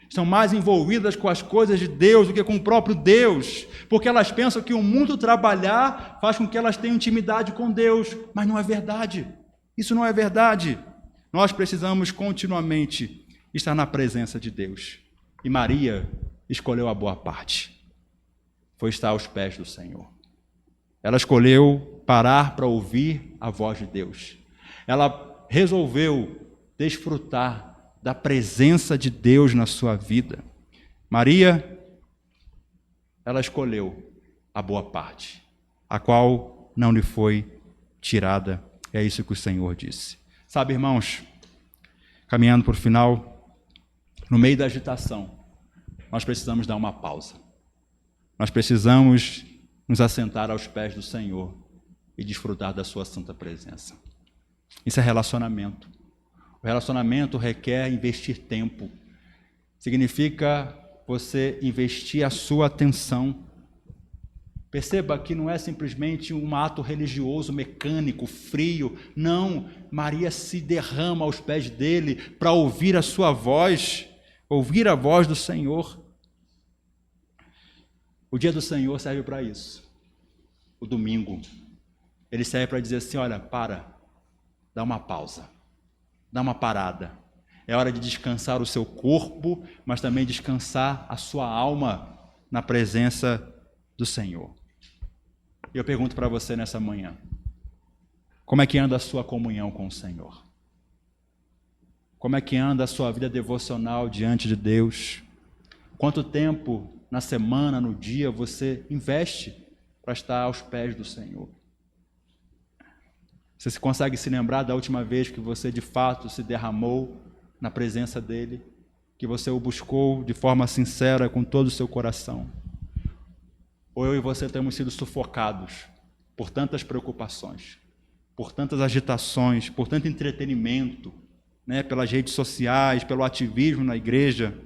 Estão mais envolvidas com as coisas de Deus do que com o próprio Deus, porque elas pensam que o muito trabalhar faz com que elas tenham intimidade com Deus, mas não é verdade. Isso não é verdade. Nós precisamos continuamente estar na presença de Deus. E Maria escolheu a boa parte. Foi estar aos pés do Senhor. Ela escolheu parar para ouvir a voz de Deus. Ela resolveu desfrutar da presença de Deus na sua vida. Maria, ela escolheu a boa parte, a qual não lhe foi tirada. É isso que o Senhor disse. Sabe, irmãos, caminhando para o final, no meio da agitação, nós precisamos dar uma pausa. Nós precisamos nos assentar aos pés do Senhor e desfrutar da sua santa presença. Isso é relacionamento. O relacionamento requer investir tempo. Significa você investir a sua atenção. Perceba que não é simplesmente um ato religioso, mecânico, frio. Não, Maria se derrama aos pés dele para ouvir a sua voz, ouvir a voz do Senhor. O dia do Senhor serve para isso. O domingo. Ele serve para dizer assim, olha, dá uma pausa, dá uma parada. É hora de descansar o seu corpo, mas também descansar a sua alma na presença do Senhor. E eu pergunto para você nessa manhã, como é que anda a sua comunhão com o Senhor? Como é que anda a sua vida devocional diante de Deus? Quanto tempo na semana, no dia, você investe para estar aos pés do Senhor? Você consegue se lembrar da última vez que você de fato se derramou na presença dele, que você o buscou de forma sincera com todo o seu coração? Ou eu e você temos sido sufocados por tantas preocupações, por tantas agitações, por tanto entretenimento, pelas redes sociais, pelo ativismo na igreja,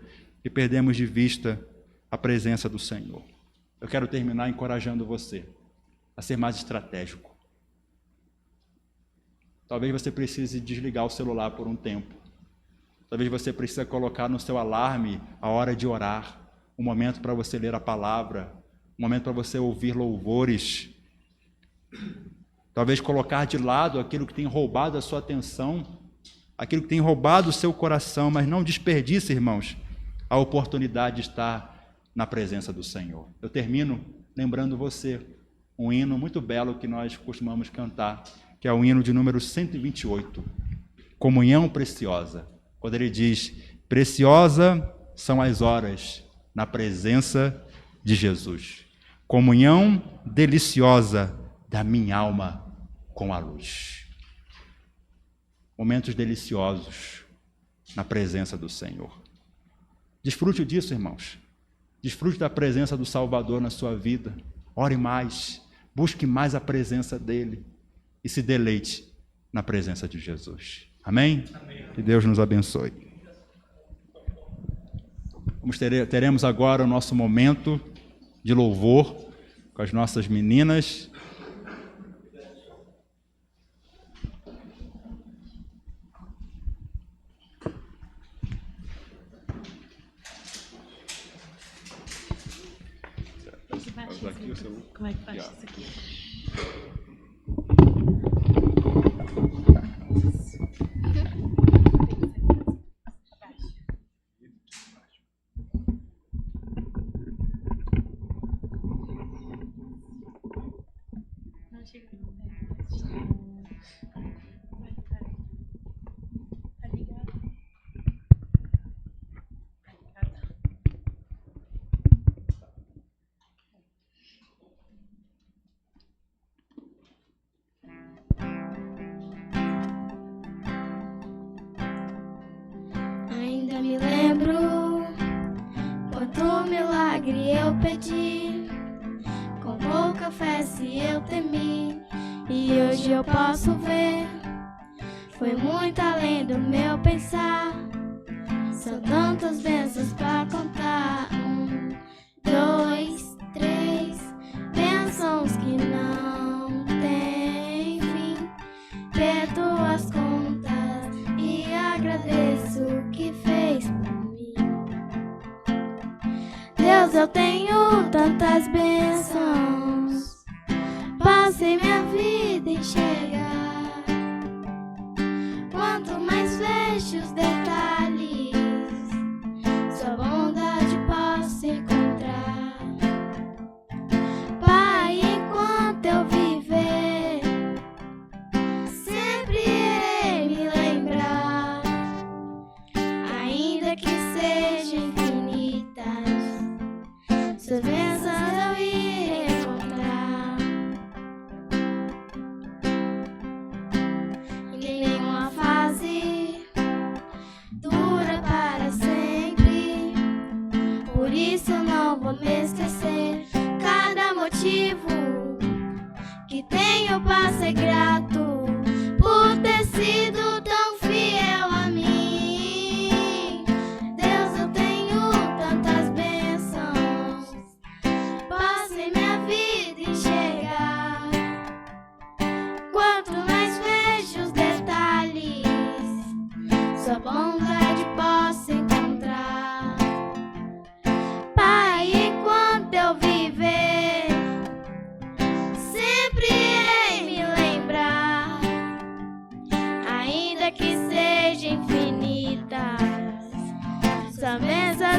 que perdemos de vista a presença do Senhor. Eu quero terminar encorajando você a ser mais estratégico. Talvez você precise desligar o celular por um tempo. Talvez você precise colocar no seu alarme a hora de orar, um momento para você ler a palavra, um momento para você ouvir louvores. Talvez colocar de lado aquilo que tem roubado a sua atenção, aquilo que tem roubado o seu coração, mas não desperdice, irmãos, a oportunidade de estar na presença do Senhor. Eu termino lembrando você um hino muito belo que nós costumamos cantar, que é o hino de número 128, Comunhão Preciosa, quando ele diz, preciosa são as horas na presença de Jesus. Comunhão deliciosa da minha alma com a luz. Momentos deliciosos na presença do Senhor. Desfrute disso, irmãos. Desfrute da presença do Salvador na sua vida. Ore mais, busque mais a presença dele e se deleite na presença de Jesus. Amém? Amém. Que Deus nos abençoe. Teremos agora o nosso momento de louvor com as nossas meninas. Como é que faz isso aqui? Ainda me lembro quanto milagre eu pedi, com pouca fé se eu temi, e hoje eu posso ver, foi muito além do meu pensar, são tantas bênçãos pra contar, 1, 2, 3, bênçãos que não têm fim, perdoo as contas e agradeço o que fez por mim. Deus, eu tenho tantas bênçãos, passei minha vida em enxergar, quanto mais vejo os detalhes, sua bondade posso encontrar. Pai, enquanto eu viver, sempre irei me lembrar, ainda que sejam infinitas, suas bênçãos eu irei encontrar. E nenhuma fase dura para sempre, por isso eu não vou me esquecer. Cada motivo que tenho para ser grato, por ter sido tão fiel a mim.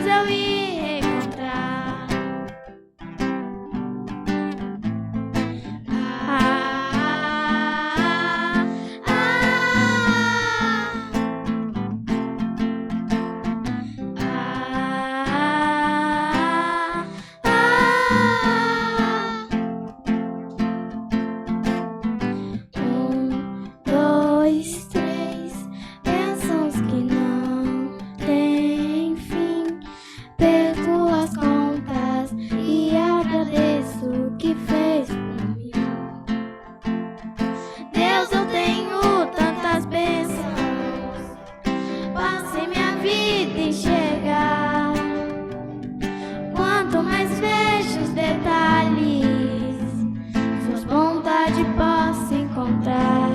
eu ir encontrar. Bênçãos que não têm fim. Perco as contas e agradeço o que fez por mim. Deus, eu tenho tantas bênçãos, passei minha vida a enxergar. Quanto mais vejo os detalhes, suas bondades posso encontrar.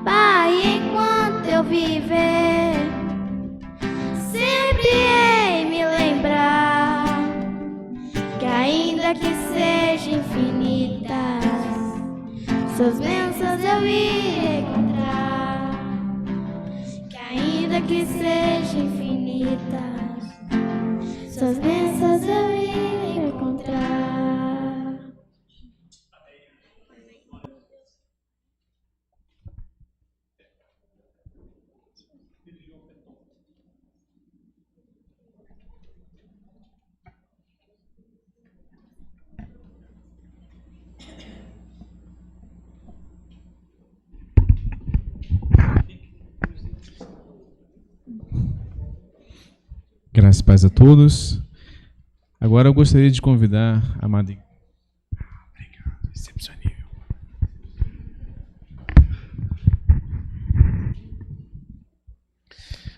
Pai, enquanto eu viver, sempre hei me lembrar que ainda que sejam infinitas, suas bênçãos eu irei encontrar. Que ainda que sejam infinitas, suas bênçãos eu irei encontrar. Graças e paz a todos. Agora eu gostaria de convidar a Madre. Obrigado, excepcionível.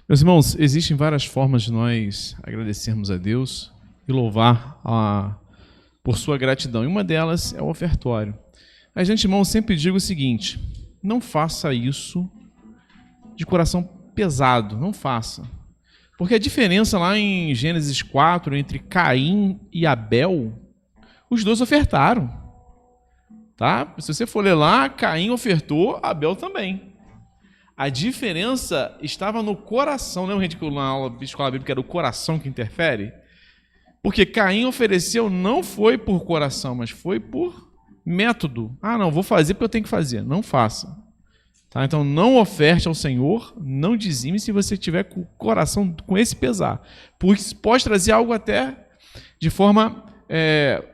Meus irmãos, existem várias formas de nós agradecermos a Deus e louvar por sua gratidão. E uma delas é o ofertório. Mas, de antemão, eu sempre digo o seguinte: não faça isso de coração pesado, não faça. Porque a diferença lá em Gênesis 4 entre Caim e Abel, os dois ofertaram. Tá? Se você for ler lá, Caim ofertou, Abel também. A diferença estava no coração. Lembra, gente, que na aula de escola bíblica era o coração que interfere? Porque Caim ofereceu não foi por coração, mas foi por método. Ah, não, vou fazer porque eu tenho que fazer. Não faça. Tá? Então, não oferte ao Senhor, não dizime se você tiver com o coração com esse pesar. Porque isso pode trazer algo até de forma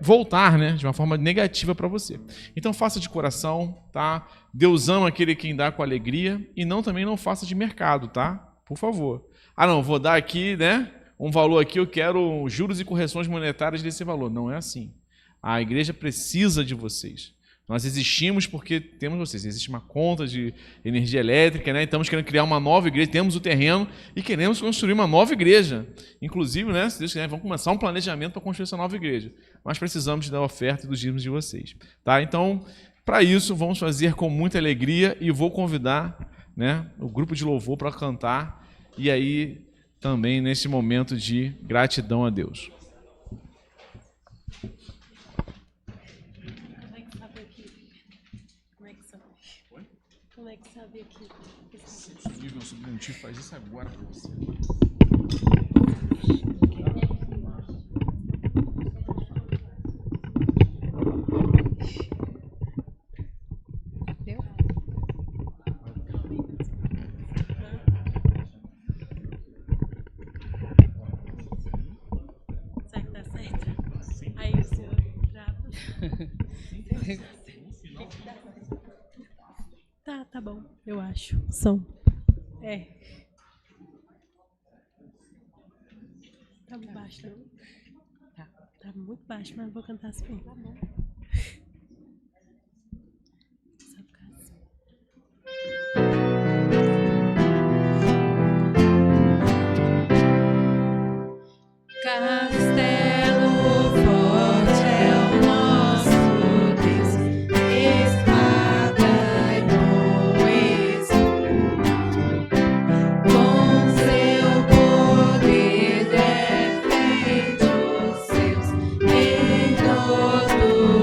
voltar, né? De uma forma negativa para você. Então, faça de coração, tá? Deus ama aquele quem dá com alegria e também não faça de mercado, tá? Por favor. Ah, não, vou dar aqui, né? Um valor aqui, eu quero juros e correções monetárias desse valor. Não é assim. A igreja precisa de vocês. Nós existimos porque temos vocês. Existe uma conta de energia elétrica, né? Estamos querendo criar uma nova igreja, temos o terreno e queremos construir uma nova igreja. Inclusive, né, se Deus quiser, vamos começar um planejamento para construir essa nova igreja. Mas precisamos da oferta e dos dízimos de vocês. Tá? Então, para isso, vamos fazer com muita alegria e vou convidar, né, o grupo de louvor para cantar e aí também nesse momento de gratidão a Deus. Como é que sabe aqui? Meu subjuntivo faz isso agora para você. Deu? Será que tá certo? Aí o senhor trava. Tá bom, eu acho. Som. Tá muito baixo, não? Tá muito baixo, mas eu vou cantar assim. Tá bom. Só ficar assim. Castelo forte é o nosso Deus, espada e bom escudo, com seu poder defende os seus em todo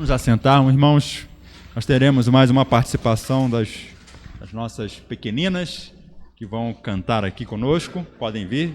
Nos assentarmos, irmãos, nós teremos mais uma participação das nossas pequeninas que vão cantar aqui conosco. Podem vir.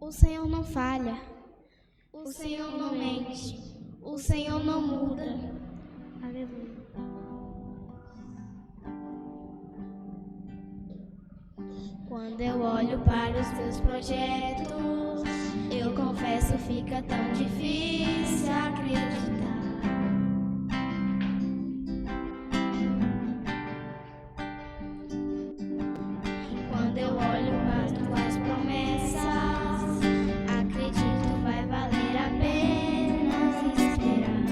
O Senhor não falha, o Senhor não mente, o Senhor não muda. Aleluia. Quando eu olho para os teus projetos, eu confesso, fica tão difícil acreditar. Quando eu olho para as tuas promessas, acredito, vai valer a pena esperar.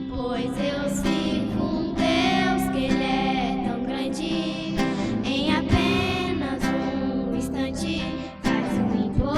Pois eu sirvo um Deus que Ele é tão grande, em apenas um instante faz o impossível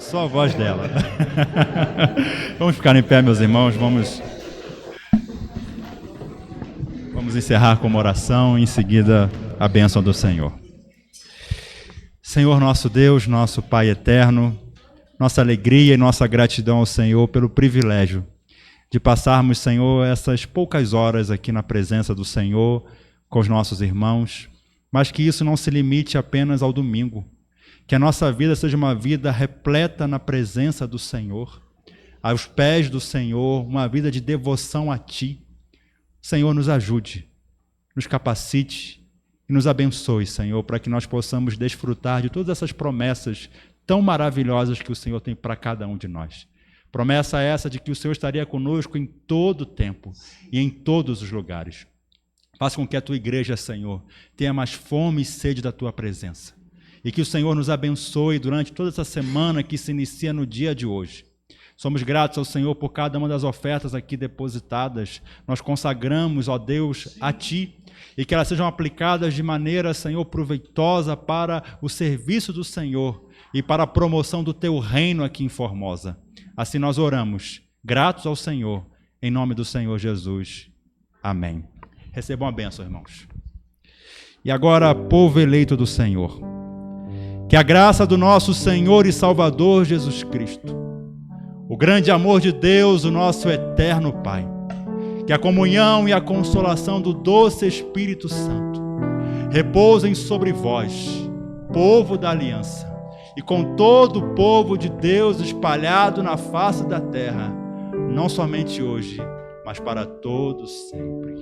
Só a voz dela. Vamos ficar em pé, meus irmãos. Vamos encerrar com uma oração e em seguida a bênção do Senhor. Senhor nosso Deus, nosso Pai eterno, nossa alegria e nossa gratidão ao Senhor pelo privilégio de passarmos, Senhor, essas poucas horas aqui na presença do Senhor com os nossos irmãos, mas que isso não se limite apenas ao domingo, que a nossa vida seja uma vida repleta na presença do Senhor, aos pés do Senhor, uma vida de devoção a Ti. Senhor, nos ajude, nos capacite e nos abençoe, Senhor, para que nós possamos desfrutar de todas essas promessas tão maravilhosas que o Senhor tem para cada um de nós. Promessa essa de que o Senhor estaria conosco em todo o tempo e em todos os lugares. Faça com que a Tua igreja, Senhor, tenha mais fome e sede da Tua presença. E que o Senhor nos abençoe durante toda essa semana que se inicia no dia de hoje. Somos gratos ao Senhor por cada uma das ofertas aqui depositadas. Nós consagramos, ó Deus, a Ti, e que elas sejam aplicadas de maneira, Senhor, proveitosa para o serviço do Senhor e para a promoção do Teu reino aqui em Formosa. Assim nós oramos, gratos ao Senhor, em nome do Senhor Jesus. Amém. Recebam a bênção, irmãos. E agora, povo eleito do Senhor, que a graça do nosso Senhor e Salvador Jesus Cristo, o grande amor de Deus, o nosso eterno Pai, que a comunhão e a consolação do doce Espírito Santo repousem sobre vós, povo da aliança, e com todo o povo de Deus espalhado na face da terra, não somente hoje, mas para todos sempre.